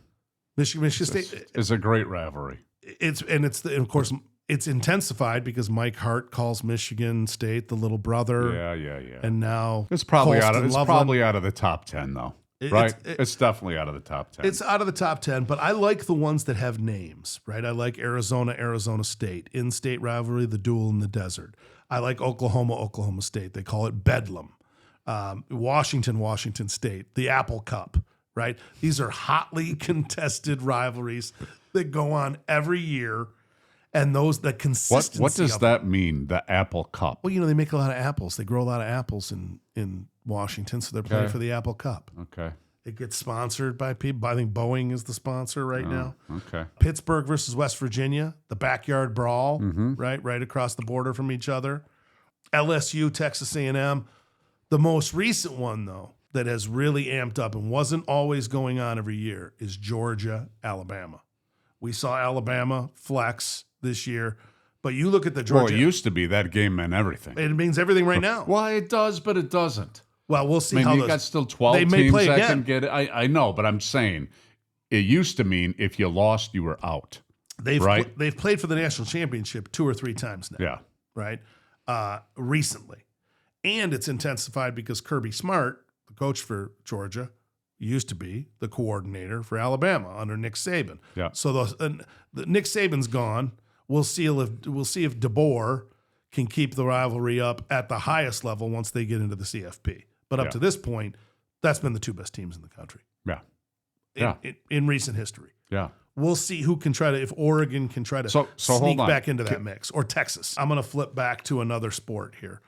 Michigan State is a great rivalry. Of course, it's intensified because Mike Hart calls Michigan State the little brother. Yeah. And now it's probably Colston probably out of the top 10 though. Right? It's definitely out of the top 10. It's out of the top 10, but I like the ones that have names, right? I like Arizona State, in-state rivalry, the duel in the desert. I like Oklahoma State. They call it Bedlam. Washington State, the Apple Cup, right? These are hotly contested rivalries that go on every year. And the consistency. What does that mean, the Apple Cup? Well, they make a lot of apples. They grow a lot of apples in Washington, so they're playing for the Apple Cup. Okay. It gets sponsored by people. I think Boeing is the sponsor right now. Okay. Pittsburgh versus West Virginia, the backyard brawl, right across the border from each other. LSU, Texas A&M. The most recent one, though, that has really amped up and wasn't always going on every year is Georgia, Alabama. We saw Alabama flex this year, but you look at the Georgia. Well, it used to be that game meant everything. It means everything right now. Well, it does, but it doesn't. Well, we'll see I mean, how you got still 12 teams that can get it. I know, but I'm saying it used to mean if you lost, you were out. They've played for the national championship 2 or 3 times now. Yeah. Right? Recently. And it's intensified because Kirby Smart, the coach for Georgia, used to be the coordinator for Alabama under Nick Saban. Yeah. So the Nick Saban's gone. We'll see if DeBoer can keep the rivalry up at the highest level once they get into the CFP. But up to this point, that's been the 2 best teams in the country. Yeah. In recent history. Yeah. We'll see who can if Oregon can try to sneak back into that mix, or Texas. I'm going to flip back to another sport here.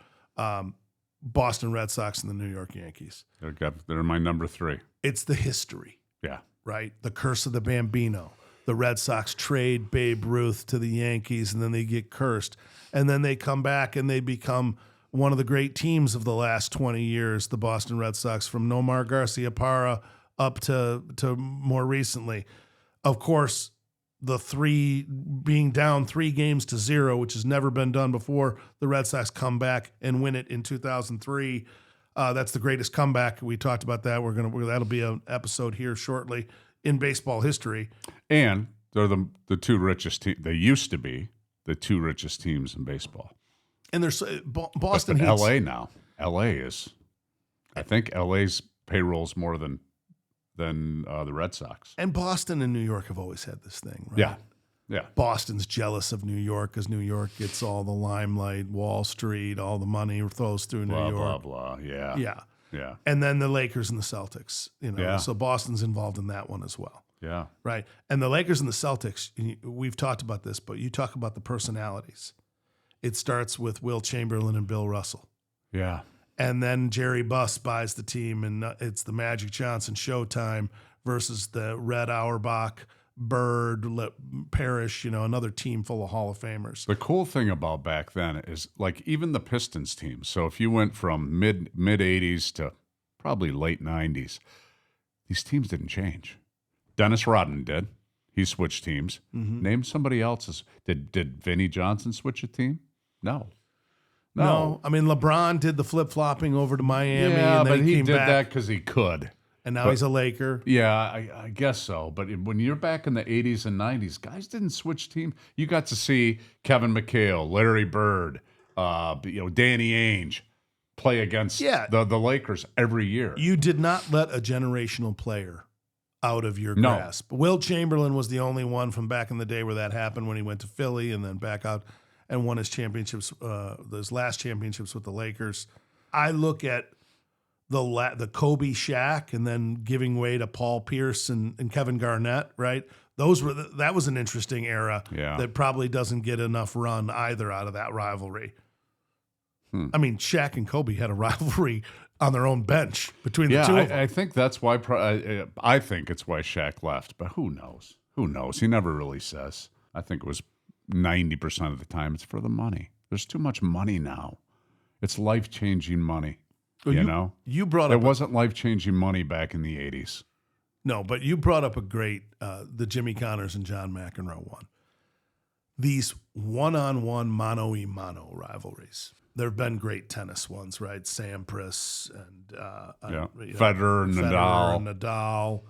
Boston Red Sox and the New York Yankees. They're my number 3. It's the history. Yeah. Right? The curse of the Bambino. The Red Sox trade Babe Ruth to the Yankees, and then they get cursed. And then they come back and they become one of the great teams of the last 20 years, the Boston Red Sox, from Nomar Garciaparra up to more recently. Of course, being down 3-0, which has never been done before, the Red Sox come back and win it in 2003. That's the greatest comeback. We talked about that. That'll be an episode here shortly in baseball history. And they're the 2 richest teams. They used to be the 2 richest teams in baseball. And there's Boston. But LA now. LA is, I think LA's payroll's more than the Red Sox. And Boston and New York have always had this thing, right? Yeah. Boston's jealous of New York because New York gets all the limelight, Wall Street, all the money flows through New York. Blah, blah, blah. Yeah. Yeah. And then the Lakers and the Celtics, So Boston's involved in that one as well. Yeah. Right. And the Lakers and the Celtics, we've talked about this, but you talk about the personalities. It starts with Will Chamberlain and Bill Russell. Yeah. And then Jerry Buss buys the team, and it's the Magic Johnson Showtime versus the Red Auerbach, Bird, Parrish, another team full of Hall of Famers. The cool thing about back then is, like, even the Pistons team. So if you went from mid 80s to probably late 90s, these teams didn't change. Dennis Rodman did. He switched teams. Mm-hmm. Name somebody else's. Did Vinnie Johnson switch a team? No. I mean, LeBron did the flip-flopping over to Miami. Yeah, and then but he came did back, that because he could. And now he's a Laker. Yeah, I guess so. But when you're back in the 80s and 90s, guys didn't switch teams. You got to see Kevin McHale, Larry Bird, Danny Ainge play against the Lakers every year. You did not let a generational player out of your grasp. Will Chamberlain was the only one from back in the day where that happened when he went to Philly and then back out. and won his championships, those last championships with the Lakers. I look at the Kobe Shaq and then giving way to Paul Pierce and Kevin Garnett, right? That was an interesting era that probably doesn't get enough run either out of that rivalry. I mean, Shaq and Kobe had a rivalry on their own bench between the two of them. I think that's why. I think it's why Shaq left, but who knows? Who knows? He never really says. I think it was 90% of the time it's for the money. There's too much money now. It's life-changing money. Well, you know, you brought up it wasn't life-changing money back in the 80s. No, but you brought up a great the Jimmy Connors and John McEnroe one. These one-on-one mano-a-mano rivalries. There have been great tennis ones, right? Sampras and Federer and Nadal,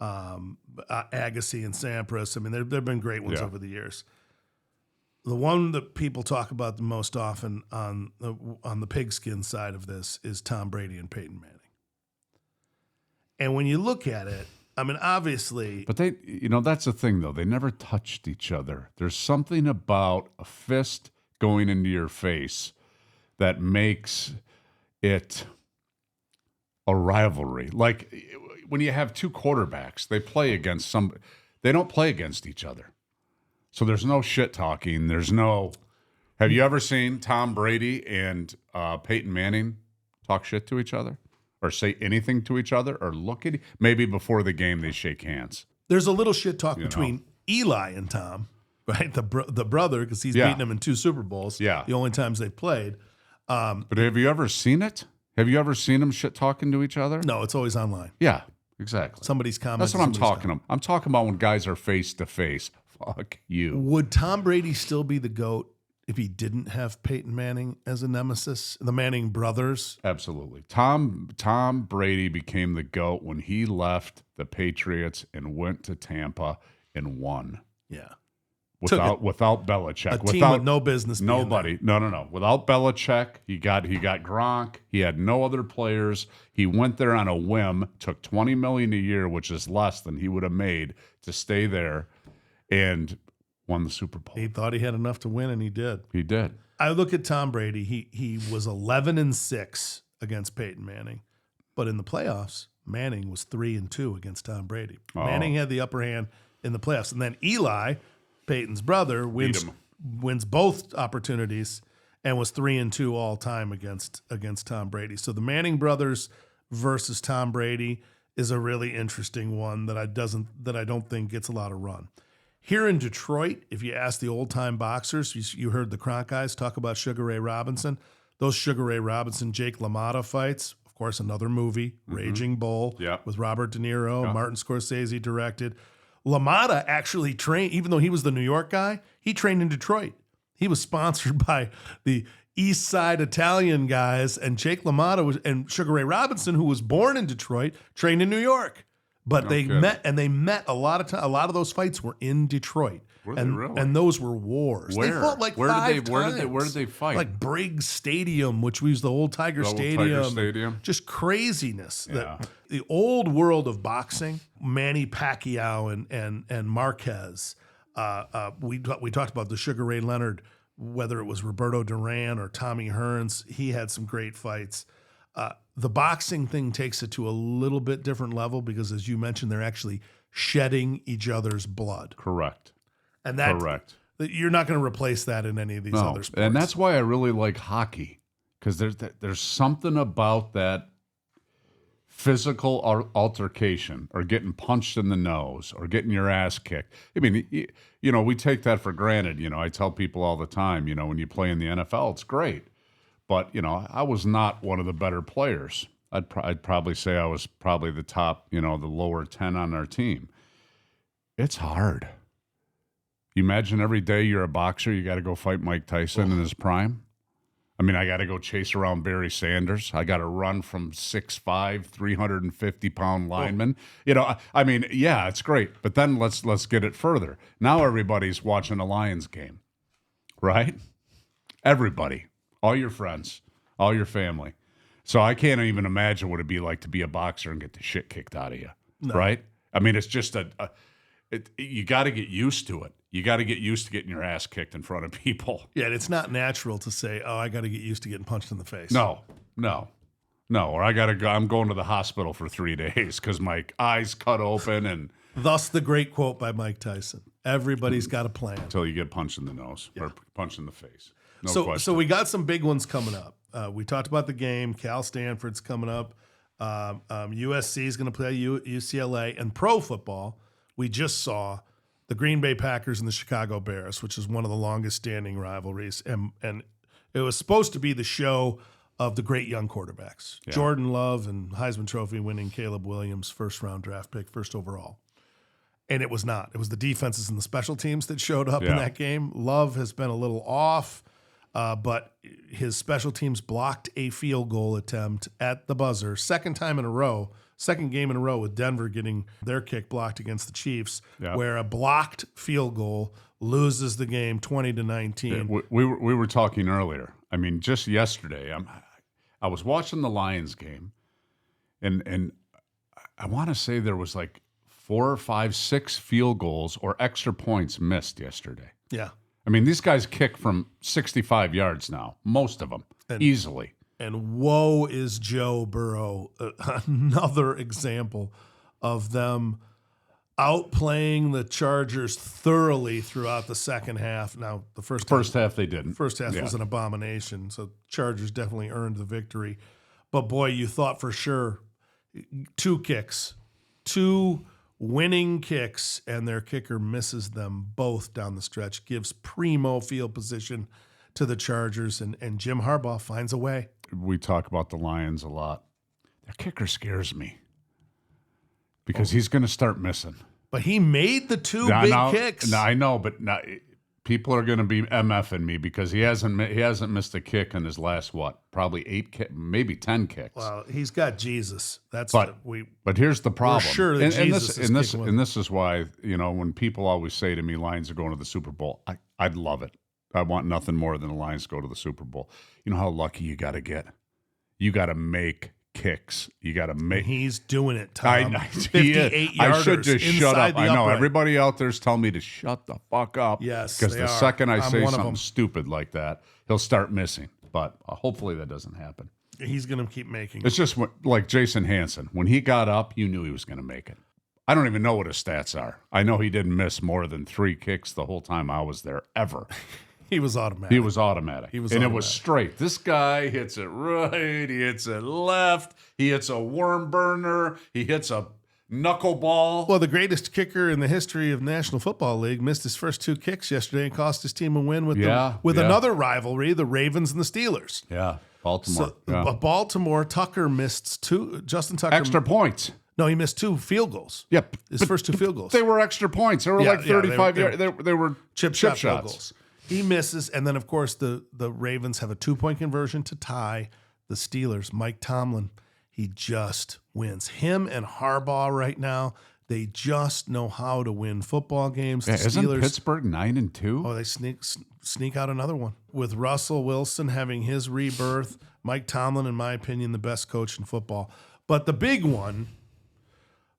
Agassi and Sampras. I mean, there have been great ones over the years. The one that people talk about the most often on the pigskin side of this is Tom Brady and Peyton Manning. And when you look at it, I mean, obviously, but that's the thing though. They never touched each other. There's something about a fist going into your face that makes it a rivalry. Like when you have two quarterbacks, they don't play against each other. So there's no shit talking. Have you ever seen Tom Brady and Peyton Manning talk shit to each other or say anything to each other or maybe before the game they shake hands? There's a little shit talk between Eli and Tom, right? The brother, because he's beaten him in 2 Super Bowls. Yeah. The only times they've played. But have you ever seen it? Have you ever seen them shit talking to each other? No, it's always online. Yeah, exactly. Somebody's comment. That's what I'm talking about. I'm talking about when guys are face to face. Fuck you. Would Tom Brady still be the GOAT if he didn't have Peyton Manning as a nemesis? The Manning brothers? Absolutely. Tom Brady became the GOAT when he left the Patriots and went to Tampa and won. Yeah. Without Belichick, a team with no business. Nobody. No. Without Belichick, he got Gronk. He had no other players. He went there on a whim. Took $20 million a year, which is less than he would have made to stay there, and won the Super Bowl. He thought he had enough to win, and he did. He did. I look at Tom Brady. He was 11-6 against Peyton Manning, but in the playoffs, Manning was 3-2 against Tom Brady. Manning had the upper hand in the playoffs, and then Eli, Peyton's brother, wins both opportunities and was 3-2 all time against Tom Brady. So the Manning brothers versus Tom Brady is a really interesting one that I don't think gets a lot of run. Here in Detroit, if you ask the old time boxers, you heard the Kronk guys talk about Sugar Ray Robinson. Those Sugar Ray Robinson Jake LaMotta fights, of course, another movie, Raging Bull, with Robert De Niro, Martin Scorsese directed. LaMotta actually trained, even though he was the New York guy, he trained in Detroit. He was sponsored by the East Side Italian guys, and Jake LaMotta and Sugar Ray Robinson, who was born in Detroit, trained in New York. But they met a lot of those fights were in Detroit. Were they really? And those were wars. Where? They fought like where five did they, times. Where did they fight? Like Briggs Stadium, which was the old Tiger Stadium. Just craziness. Yeah. The old world of boxing, Manny Pacquiao and Marquez. We talked about the Sugar Ray Leonard, whether it was Roberto Duran or Tommy Hearns. He had some great fights. The boxing thing takes it to a little bit different level because, as you mentioned, they're actually shedding each other's blood. Correct. And you're not going to replace that in any of these other sports. And that's why I really like hockey, because there's something about that physical altercation or getting punched in the nose or getting your ass kicked. I mean, we take that for granted. I tell people all the time, when you play in the NFL, it's great. But, I was not one of the better players. I'd probably say I was probably the top, the lower 10 on our team. It's hard. You imagine every day you're a boxer, you got to go fight Mike Tyson in his prime. I mean, I got to go chase around Barry Sanders. I got to run from 6'5", 350-pound linemen. I mean, yeah, it's great. But then let's get it further. Now everybody's watching a Lions game, right? Everybody. All your friends, all your family. So I can't even imagine what it'd be like to be a boxer and get the shit kicked out of you, right? I mean, it's just You got to get used to it. You got to get used to getting your ass kicked in front of people. Yeah, and it's not natural to say, "Oh, I got to get used to getting punched in the face." No. Or I got to go. I'm going to the hospital for 3 days because my eyes cut open, and Thus, the great quote by Mike Tyson: "Everybody's got a plan." until you get punched in the nose or punched in the face. No So question. we got some big ones coming up. We talked about the game. Cal Stanford's coming up. USC is going to play UCLA, and pro football. We just saw the Green Bay Packers and the Chicago Bears, which is one of the longest standing rivalries, and it was supposed to be the show of the great young quarterbacks, Jordan Love and Heisman Trophy winning Caleb Williams, first round draft pick, first overall. And it was not. It was the defenses and the special teams that showed up in that game. Love has been a little off. But his special teams blocked a field goal attempt at the buzzer, second game in a row with Denver getting their kick blocked against the Chiefs, where a blocked field goal loses the game 20-19. Yeah, we were talking earlier. I mean, just yesterday, I was watching the Lions game, and I want to say there was like 4, 5, 6 field goals or extra points missed yesterday. Yeah. I mean, these guys kick from 65 yards now, most of them, easily. And woe is Joe Burrow, another example of them outplaying the Chargers thoroughly throughout the second half. Now, the first half they didn't. First half was an abomination, so Chargers definitely earned the victory. But, boy, you thought for sure 2 kicks, 2 winning kicks, and their kicker misses them both down the stretch, gives primo field position to the Chargers, and Jim Harbaugh finds a way. We talk about the Lions a lot. Their kicker scares me because he's going to start missing. But he made the 2 big kicks. No, I know, but people are going to be MFing me because he hasn't missed a kick in his last, probably 8, maybe 10 kicks. Well, he's got Jesus. But here's the problem. We're sure that Jesus is kicking with him. And this is why, when people always say to me, Lions are going to the Super Bowl, I'd love it. I want nothing more than the Lions to go to the Super Bowl. You know how lucky you got to get? You got to make kicks. You got to make. He's doing it, Tom. 58 yarders. I should just shut up. I know everybody out there's telling me to shut the fuck up. Yes, because the second I say something stupid like that, he'll start missing. But hopefully that doesn't happen. He's going to keep making. It's just like Jason Hansen. When he got up, you knew he was going to make it. I don't even know what his stats are. I know he didn't miss more than 3 kicks the whole time I was there ever. He was automatic. It was straight. This guy hits it right. He hits it left. He hits a worm burner. He hits a knuckleball. Well, the greatest kicker in the history of National Football League missed his first 2 kicks yesterday and cost his team a win with another rivalry, the Ravens and the Steelers. Yeah, Baltimore. Baltimore, Tucker missed 2. Justin Tucker. Extra points. No, he missed 2 field goals. Yep. His first 2 field goals. They were extra points. They were like 35 yards. They were chip shots. Field goals. He misses, and then, of course, the Ravens have a 2-point conversion to tie the Steelers. Mike Tomlin, he just wins. Him and Harbaugh right now, they just know how to win football games. Yeah, isn't Pittsburgh 9-2? Oh, they sneak out another one. With Russell Wilson having his rebirth, Mike Tomlin, in my opinion, the best coach in football. But the big one,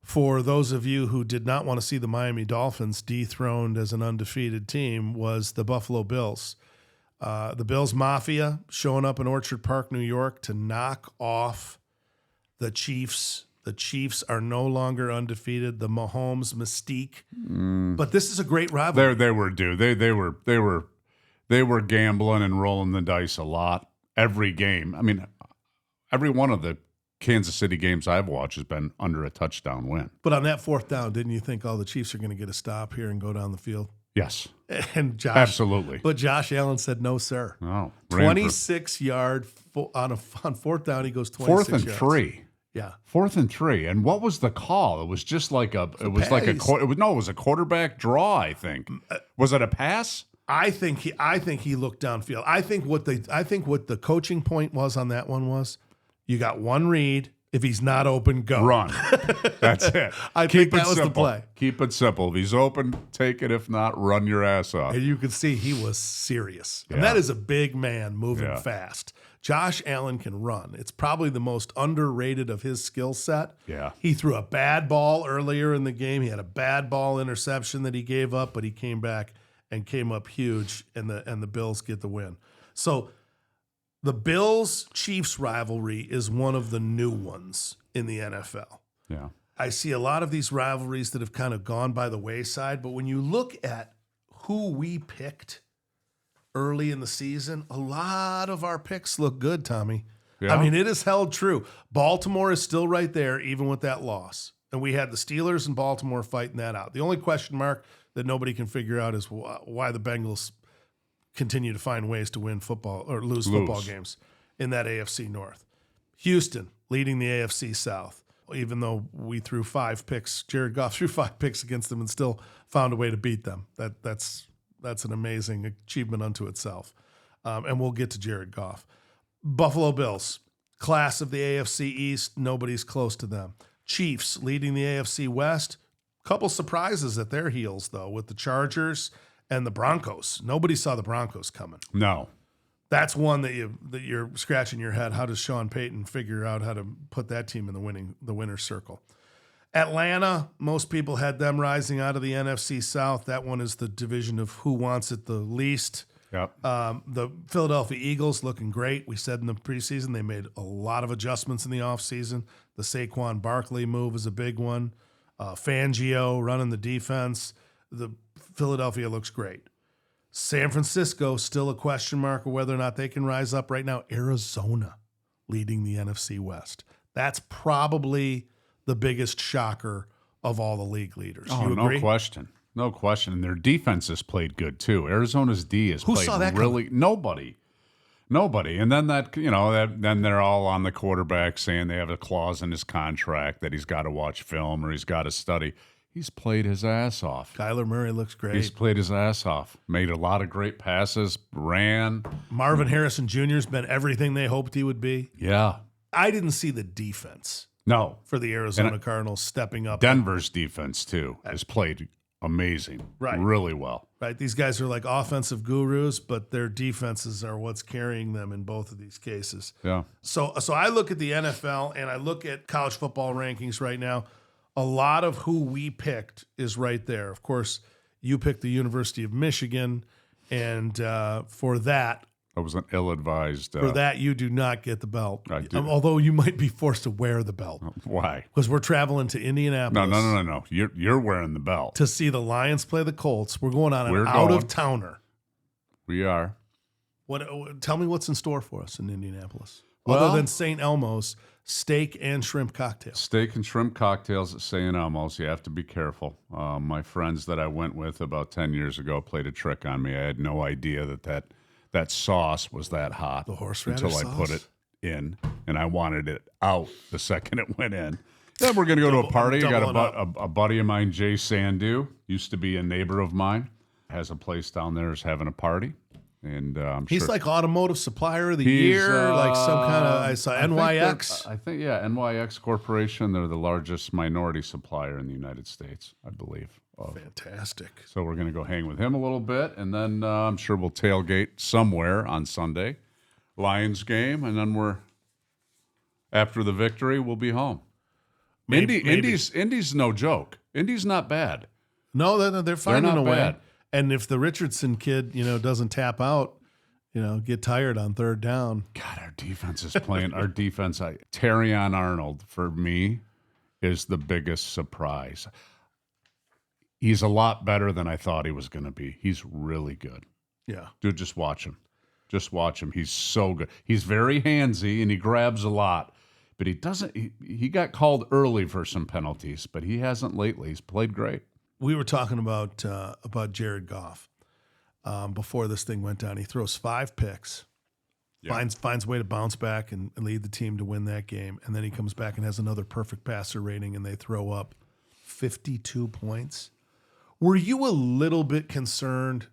for those of you who did not want to see the Miami Dolphins dethroned as an undefeated team, was the Buffalo Bills. The Bills Mafia showing up in Orchard Park, New York to knock off the Chiefs. The Chiefs are no longer undefeated. The Mahomes mystique. But this is a great rivalry. They were due. They were gambling and rolling the dice a lot. Every game. I mean, every one of the Kansas City games I've watched has been under a touchdown win. But on that 4th down, didn't you think, the Chiefs are going to get a stop here and go down the field? Yes. And absolutely. But Josh Allen said, no, sir. No. 26-yard on 4th down, he goes 26 yards. 4th and 3. Yeah. 4th and 3. And what was the call? It was just like it was a quarterback draw, I think. Was it a pass? I think he looked downfield. I think what the coaching point was on that one was, you got one read. If he's not open, go. Run. That's it. I think that was the play. Keep it simple. If he's open, take it. If not, run your ass off. And you could see he was serious. Yeah. And that is a big man moving fast. Josh Allen can run. It's probably the most underrated of his skill set. Yeah. He threw a bad ball earlier in the game. He had a bad ball interception that he gave up, but he came back and came up huge, and the Bills get the win. So the Bills-Chiefs rivalry is one of the new ones in the NFL. Yeah. I see a lot of these rivalries that have kind of gone by the wayside, but when you look at who we picked early in the season, a lot of our picks look good, Tommy. Yeah. I mean, it is held true. Baltimore is still right there, even with that loss. And we had the Steelers and Baltimore fighting that out. The only question mark that nobody can figure out is why the Bengals continue to find ways to win football or lose football games in that AFC North. Houston leading the AFC South, even though we threw 5 picks. Jared Goff threw 5 picks against them and still found a way to beat them. That's an amazing achievement unto itself. And we'll get to Jared Goff. Buffalo Bills, class of the AFC East, nobody's close to them. Chiefs leading the AFC West. Couple surprises at their heels, though, with the Chargers and the Broncos. Nobody saw the Broncos coming. No. That's one that you're scratching your head. How does Sean Payton figure out how to put that team in the winner's circle? Atlanta, most people had them rising out of the NFC South. That one is the division of who wants it the least. Yep. The Philadelphia Eagles looking great. We said in the preseason they made a lot of adjustments in the offseason. The Saquon Barkley move is a big one. Fangio running the defense. The Philadelphia looks great. San Francisco, still a question mark of whether or not they can rise up right now. Arizona leading the NFC West. That's probably the biggest shocker of all the league leaders. Oh, you agree? no question. No question. And their defense has played good, too. Arizona's D has Who played saw that really – Nobody. And then then they're all on the quarterback saying they have a clause in his contract that he's got to watch film or he's got to study. He's played his ass off. Kyler Murray looks great. He's played his ass off. Made a lot of great passes, ran. Marvin Harrison Jr. has been everything they hoped he would be. Yeah. I didn't see the defense No. for the Arizona Cardinals stepping up. Denver's defense, too, has played amazing. Right. Really well. Right. These guys are like offensive gurus, but their defenses are what's carrying them in both of these cases. Yeah. So I look at the NFL and I look at college football rankings right now. A lot of who we picked is right there. Of course, you picked the University of Michigan, and for that, I was an ill-advised. for that, you do not get the belt. I do. Although you might be forced to wear the belt Why? because we're traveling to Indianapolis. No. You're wearing the belt. To see the Lions play the Colts. We're going on an We're out-of-towner. We are. Tell me what's in store for us in Indianapolis, Well- other than St. Elmo's steak and shrimp cocktails. Steak and shrimp cocktails at St. Elmo's. You have to be careful. My friends that I went with about 10 years ago played a trick on me. I had no idea that sauce was that hot. The horseradish until I sauce? put it in, and I wanted it out the second it went in. Then we're going to go to a party. I got a buddy of mine, Jay Sandu, used to be a neighbor of mine, has a place down there, is having a party. And He's sure like automotive supplier of the year, like some kind of, I saw NYX. I think NYX Corporation. They're the largest minority supplier in the United States, I believe. Fantastic. So we're going to go hang with him a little bit, and then I'm sure we'll tailgate somewhere on Sunday, Lions game, and then after the victory, we'll be home. Maybe. Indy's no joke. Indy's not bad. No, they're finding not a way. bad. And if the Richardson kid, doesn't tap out, get tired on third down. God, our defense is playing. Our defense, Terrion Arnold, for me, is the biggest surprise. He's a lot better than I thought he was going to be. He's really good. Yeah. Dude, just watch him. Just watch him. He's so good. He's very handsy, and he grabs a lot. But he doesn't. He got called early for some penalties, but he hasn't lately. He's played great. We were talking about Jared Goff before this thing went down. He throws 5 picks, finds a way to bounce back and lead the team to win that game, and then he comes back and has another perfect passer rating, and they throw up 52 points. Were you a little bit concerned,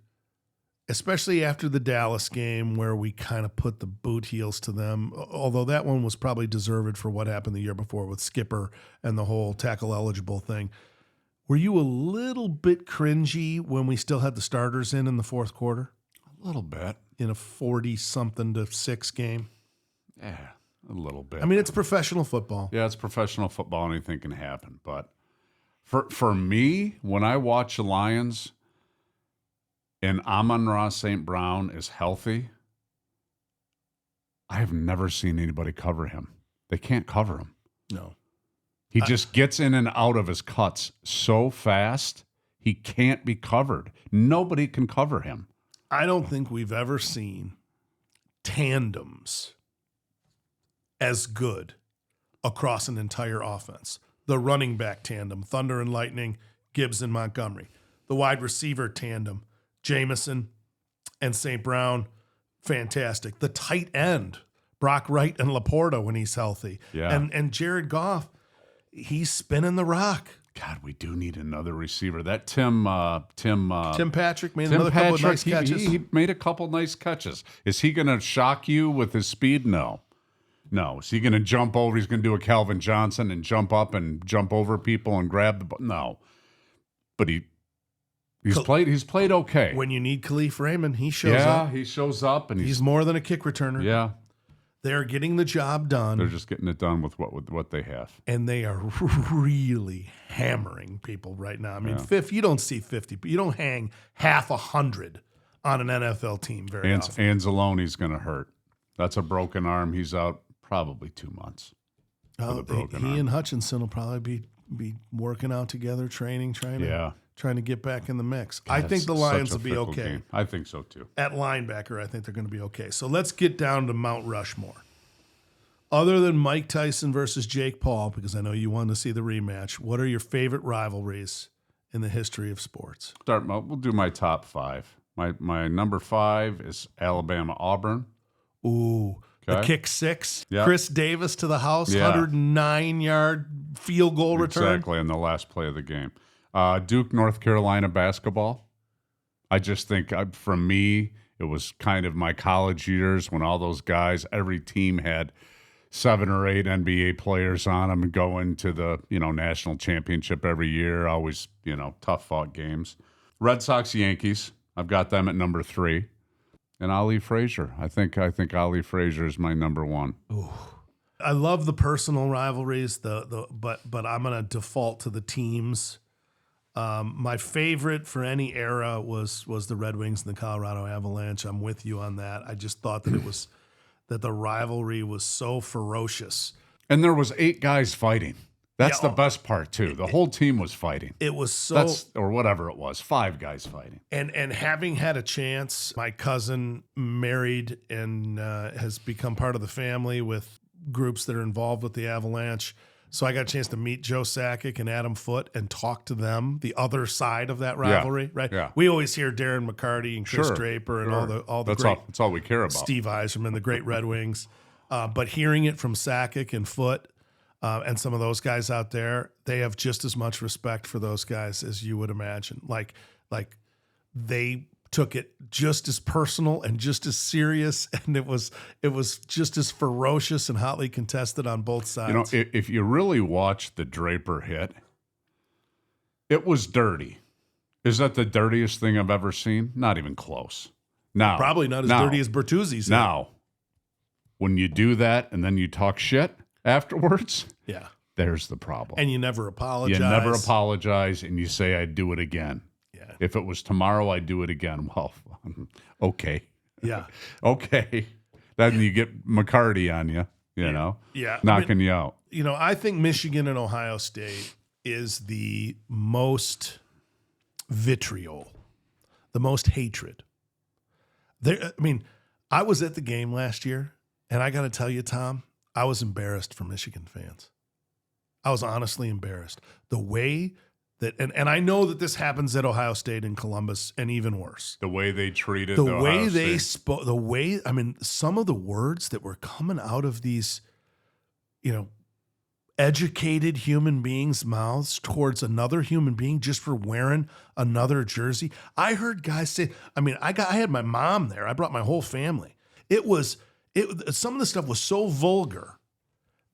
especially after the Dallas game where we kind of put the boot heels to them, although that one was probably deserved for what happened the year before with Skipper and the whole tackle eligible thing? Were you a little bit cringy when we still had the starters in the fourth quarter? A little bit. In a 40-something to 6 game? Yeah, a little bit. I mean, it's professional football. Yeah, it's professional football. Anything can happen. But for me, when I watch the Lions and Amon-Ra St. Brown is healthy, I have never seen anybody cover him. They can't cover him. No. He just gets in and out of his cuts so fast, he can't be covered. Nobody can cover him. I don't think we've ever seen tandems as good across an entire offense. The running back tandem, Thunder and Lightning, Gibbs and Montgomery. The wide receiver tandem, Jameson and St. Brown, fantastic. The tight end, Brock Wright and Laporta when he's healthy. Yeah. And Jared Goff, he's spinning the rock. God, we do need another receiver. That Tim Patrick made Tim another couple of Patrick, nice catches. He made a couple nice catches. Is he going to shock you with his speed? No. Is he going to jump over? He's going to do a Calvin Johnson and jump up and jump over people and grab the ball? No. But he's played okay. When you need Khalif Raymond, he shows up. Yeah, he shows up and He's more than a kick returner. Yeah. They're getting the job done. They're just getting it done with what they have. And they are really hammering people right now. I mean, you don't see 50, but you don't hang half 100 on an NFL team very often. Anzalone's going to hurt. That's a broken arm. He's out probably 2 months. He and Hutchinson will probably be working out together, training, trying to get back in the mix. I think the Lions will be okay. Game. I think so too. At linebacker, I think they're going to be okay. So let's get down to Mount Rushmore. Other than Mike Tyson versus Jake Paul, because I know you want to see the rematch, what are your favorite rivalries in the history of sports? We'll do my top 5. My number 5 is Alabama-Auburn. Ooh, okay. The kick 6. Yep. Chris Davis to the house, 109-yard field goal return. Exactly, in the last play of the game. Duke, North Carolina basketball. I just think, for me, it was kind of my college years when all those guys, every team had 7 or 8 NBA players on them going to the national championship every year. Always tough fought games. Red Sox, Yankees. I've got them at number 3. And Ali Frazier. I think Ali Frazier is my number 1. Ooh. I love the personal rivalries. But I'm gonna default to the teams. My favorite for any era was the Red Wings and the Colorado Avalanche. I'm with you on that. I just thought that that the rivalry was so ferocious. And there was 8 guys fighting. That's the best part too. The whole team was fighting. It was so, or whatever it was, 5 guys fighting. And having had a chance, my cousin married and has become part of the family with groups that are involved with the Avalanche. So I got a chance to meet Joe Sakic and Adam Foote and talk to them, the other side of that rivalry, right? Yeah. We always hear Darren McCarty and Chris Draper and all the great. That's all we care about. Steve Yzerman, the great Red Wings. But hearing it from Sakic and Foote and some of those guys out there, they have just as much respect for those guys as you would imagine. Like they took it just as personal and just as serious, and it was just as ferocious and hotly contested on both sides. If you really watch the Draper hit, it was dirty. Is that the dirtiest thing I've ever seen? Not even close. Now, probably not as dirty as Bertuzzi's. Now, when you do that and then you talk shit afterwards, there's the problem. And you never apologize. You never apologize, and you say, I'd do it again. If it was tomorrow, I'd do it again. Well, okay. Yeah. Okay. Then you get McCarty on you, knocking you out. I think Michigan and Ohio State is the most vitriol, the most hatred. I was at the game last year, and I got to tell you, Tom, I was embarrassed for Michigan fans. I was honestly embarrassed. The way that, and I know that this happens at Ohio State and Columbus, and even worse. The way they treated the way they spoke, some of the words that were coming out of these, educated human beings' mouths towards another human being just for wearing another jersey. I heard guys say, I had my mom there. I brought my whole family. Some of the stuff was so vulgar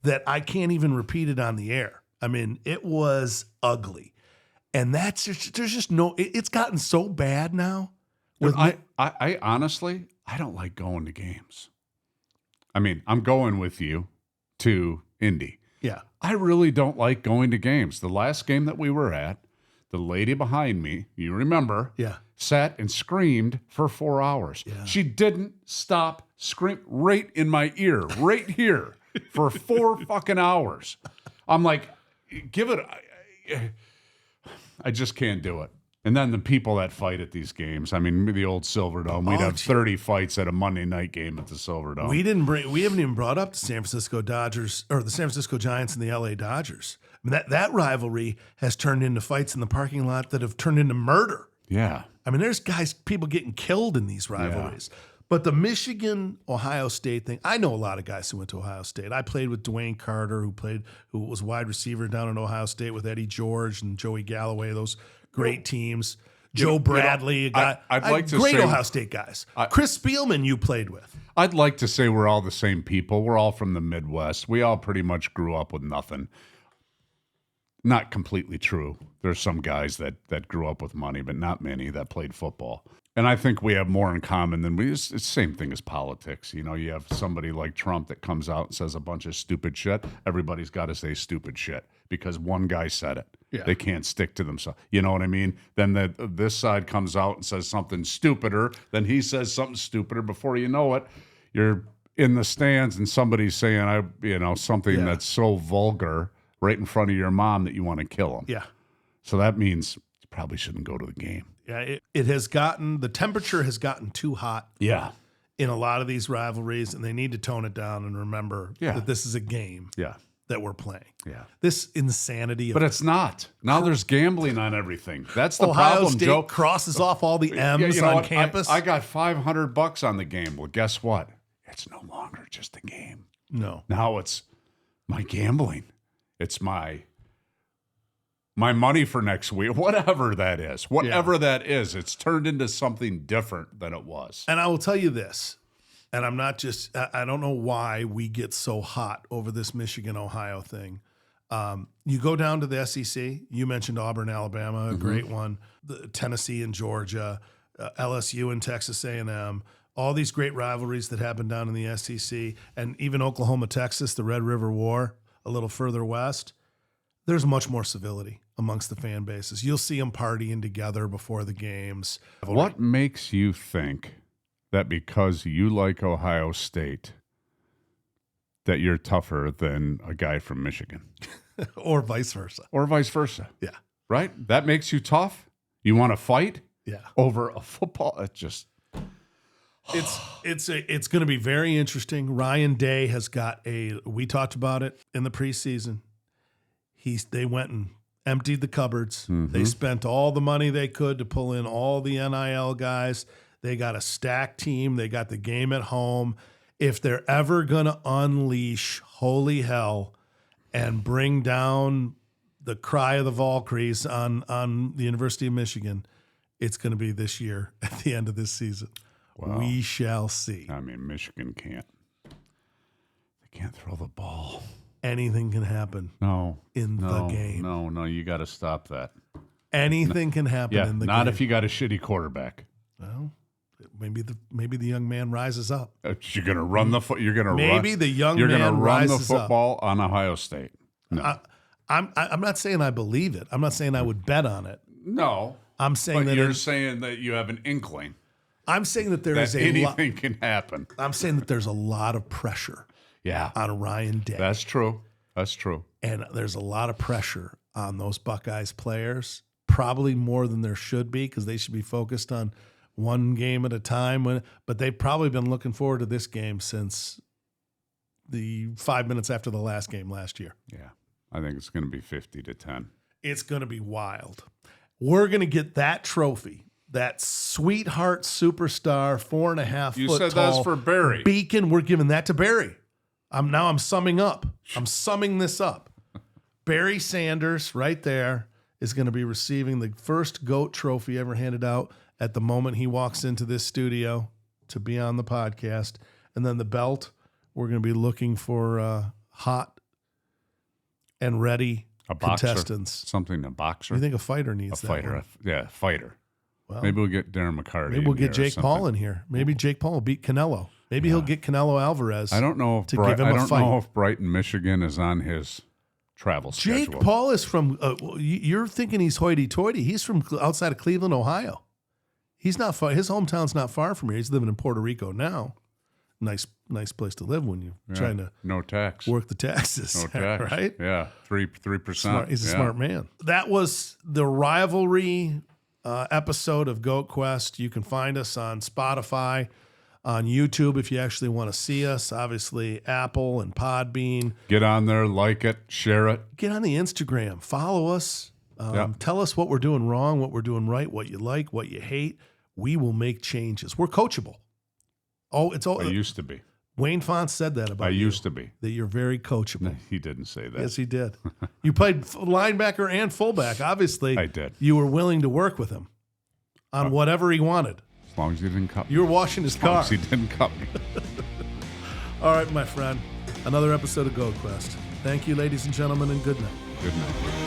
that I can't even repeat it on the air. It was ugly. And there's just it's gotten so bad now. I honestly, I don't like going to games. I mean, I'm going with you to Indy. Yeah. I really don't like going to games. The last game that we were at, the lady behind me, you remember, Yeah. sat and screamed for 4 hours. Yeah. She didn't stop screaming right in my ear, right here, for 4 fucking hours. I'm like, give it. I just can't do it. And then the people that fight at these games. I mean, the old Silverdome. We'd have 30 fights at a Monday night game at the Silverdome. We haven't even brought up the San Francisco Dodgers or the San Francisco Giants and the LA Dodgers. I mean, that rivalry has turned into fights in the parking lot that have turned into murder. Yeah. I mean, there's people getting killed in these rivalries. Yeah. But the Michigan-Ohio State thing, I know a lot of guys who went to Ohio State. I played with Dwayne Carter, who was wide receiver down in Ohio State with Eddie George and Joey Galloway, those great teams. Joe Bradley, a guy. I'd like to great say, Ohio State guys. Chris Spielman, you played with. I'd like to say we're all the same people. We're all from the Midwest. We all pretty much grew up with nothing. Not completely true. There's some guys that grew up with money, but not many that played football. And I think we have more in common than it's the same thing as politics. You know, you have somebody like Trump that comes out and says a bunch of stupid shit. Everybody's got to say stupid shit because one guy said it. Yeah. They can't stick to themselves. You know what I mean? Then this side comes out and says something stupider. Then he says something stupider. Before you know it, you're in the stands and somebody's saying, something that's so vulgar right in front of your mom that you want to kill them. Yeah. So that means you probably shouldn't go to the game. Yeah, the temperature has gotten too hot. Yeah. In a lot of these rivalries, and they need to tone it down and remember that this is a game. Yeah. That we're playing. Yeah. This insanity. But it's not. Now there's gambling on everything. That's the Ohio problem, State Joe. Crosses off all the M's on campus. I got $500 on the game. Well, guess what? It's no longer just a game. No. Now it's my gambling. It's my money for next week, whatever that is. Whatever that is, it's turned into something different than it was. And I will tell you this, and I don't know why we get so hot over this Michigan-Ohio thing. You go down to the SEC, you mentioned Auburn, Alabama, a great one, Tennessee and Georgia, LSU and Texas A&M, all these great rivalries that happen down in the SEC, and even Oklahoma, Texas, the Red River War, a little further west. There's much more civility amongst the fan bases. You'll see them partying together before the games. What makes you think that because you like Ohio State, that you're tougher than a guy from Michigan? Or vice versa. Yeah. Right? That makes you tough? You want to fight? Yeah. Over a football? It's going to be very interesting. Ryan Day has got we talked about it in the preseason. They went and emptied the cupboards. Mm-hmm. They spent all the money they could to pull in all the NIL guys. They got a stacked team. They got the game at home. If they're ever going to unleash holy hell and bring down the cry of the Valkyries on the University of Michigan, it's going to be this year at the end of this season. Wow. We shall see. I mean, Michigan can't. They can't throw the ball. Anything can happen. The game. No, you got to stop that. Anything can happen in the game. Not if you got a shitty quarterback. Well, maybe the young man rises up. You're going to run the foot. You're going to maybe run. The young you're man going to run the rises football up. On Ohio State. No, I'm not saying I believe it. I'm not saying I would bet on it. No, I'm saying that you're saying that you have an inkling. I'm saying that anything can happen. I'm saying that there's a lot of pressure. Yeah. On Ryan Day. That's true. And there's a lot of pressure on those Buckeyes players, probably more than there should be because they should be focused on one game at a time. But they've probably been looking forward to this game since the 5 minutes after the last game last year. Yeah. I think it's going to be 50-10. It's going to be wild. We're going to get that trophy. That sweetheart superstar, 4.5 foot You said tall that's for Barry. Beacon. We're giving that to Barry. I'm summing up. I'm summing this up. Barry Sanders, right there, is going to be receiving the first GOAT trophy ever handed out at the moment he walks into this studio to be on the podcast. And then the belt, we're going to be looking for hot and ready contestants. A boxer. You think a fighter needs a fighter? That a fighter. Well, maybe we'll get Darren McCarty. Maybe we'll get Jake Paul in here. Maybe Jake Paul will beat Canelo. Maybe he'll get Canelo Alvarez. I don't know if give him I a don't fight. know if Brighton, Michigan is on his travel Jake schedule. Paul is from. You're thinking he's hoity-toity. He's from outside of Cleveland, Ohio. He's not far. His hometown's not far from here. He's living in Puerto Rico now. Nice place to live when you're trying to no tax work the taxes. No tax. Right? Yeah, 3%. He's a smart man. That was the Rivalry episode of Goat Quest. You can find us on Spotify, on YouTube if you actually want to see us. Obviously, Apple and Podbean. Get on there, like it, share it. Get on the Instagram. Follow us. Tell us what we're doing wrong, what we're doing right, what you like, what you hate. We will make changes. We're coachable. I used to be. Wayne Fonts said that about you. I used to be. That you're very coachable. He didn't say that. Yes, he did. You played linebacker and fullback. Obviously, I did. You were willing to work with him on whatever he wanted. As long as he didn't cut me. You were washing his car. As long as he didn't cut me. All right, my friend. Another episode of Goat Quest. Thank you, ladies and gentlemen, and good night. Good night.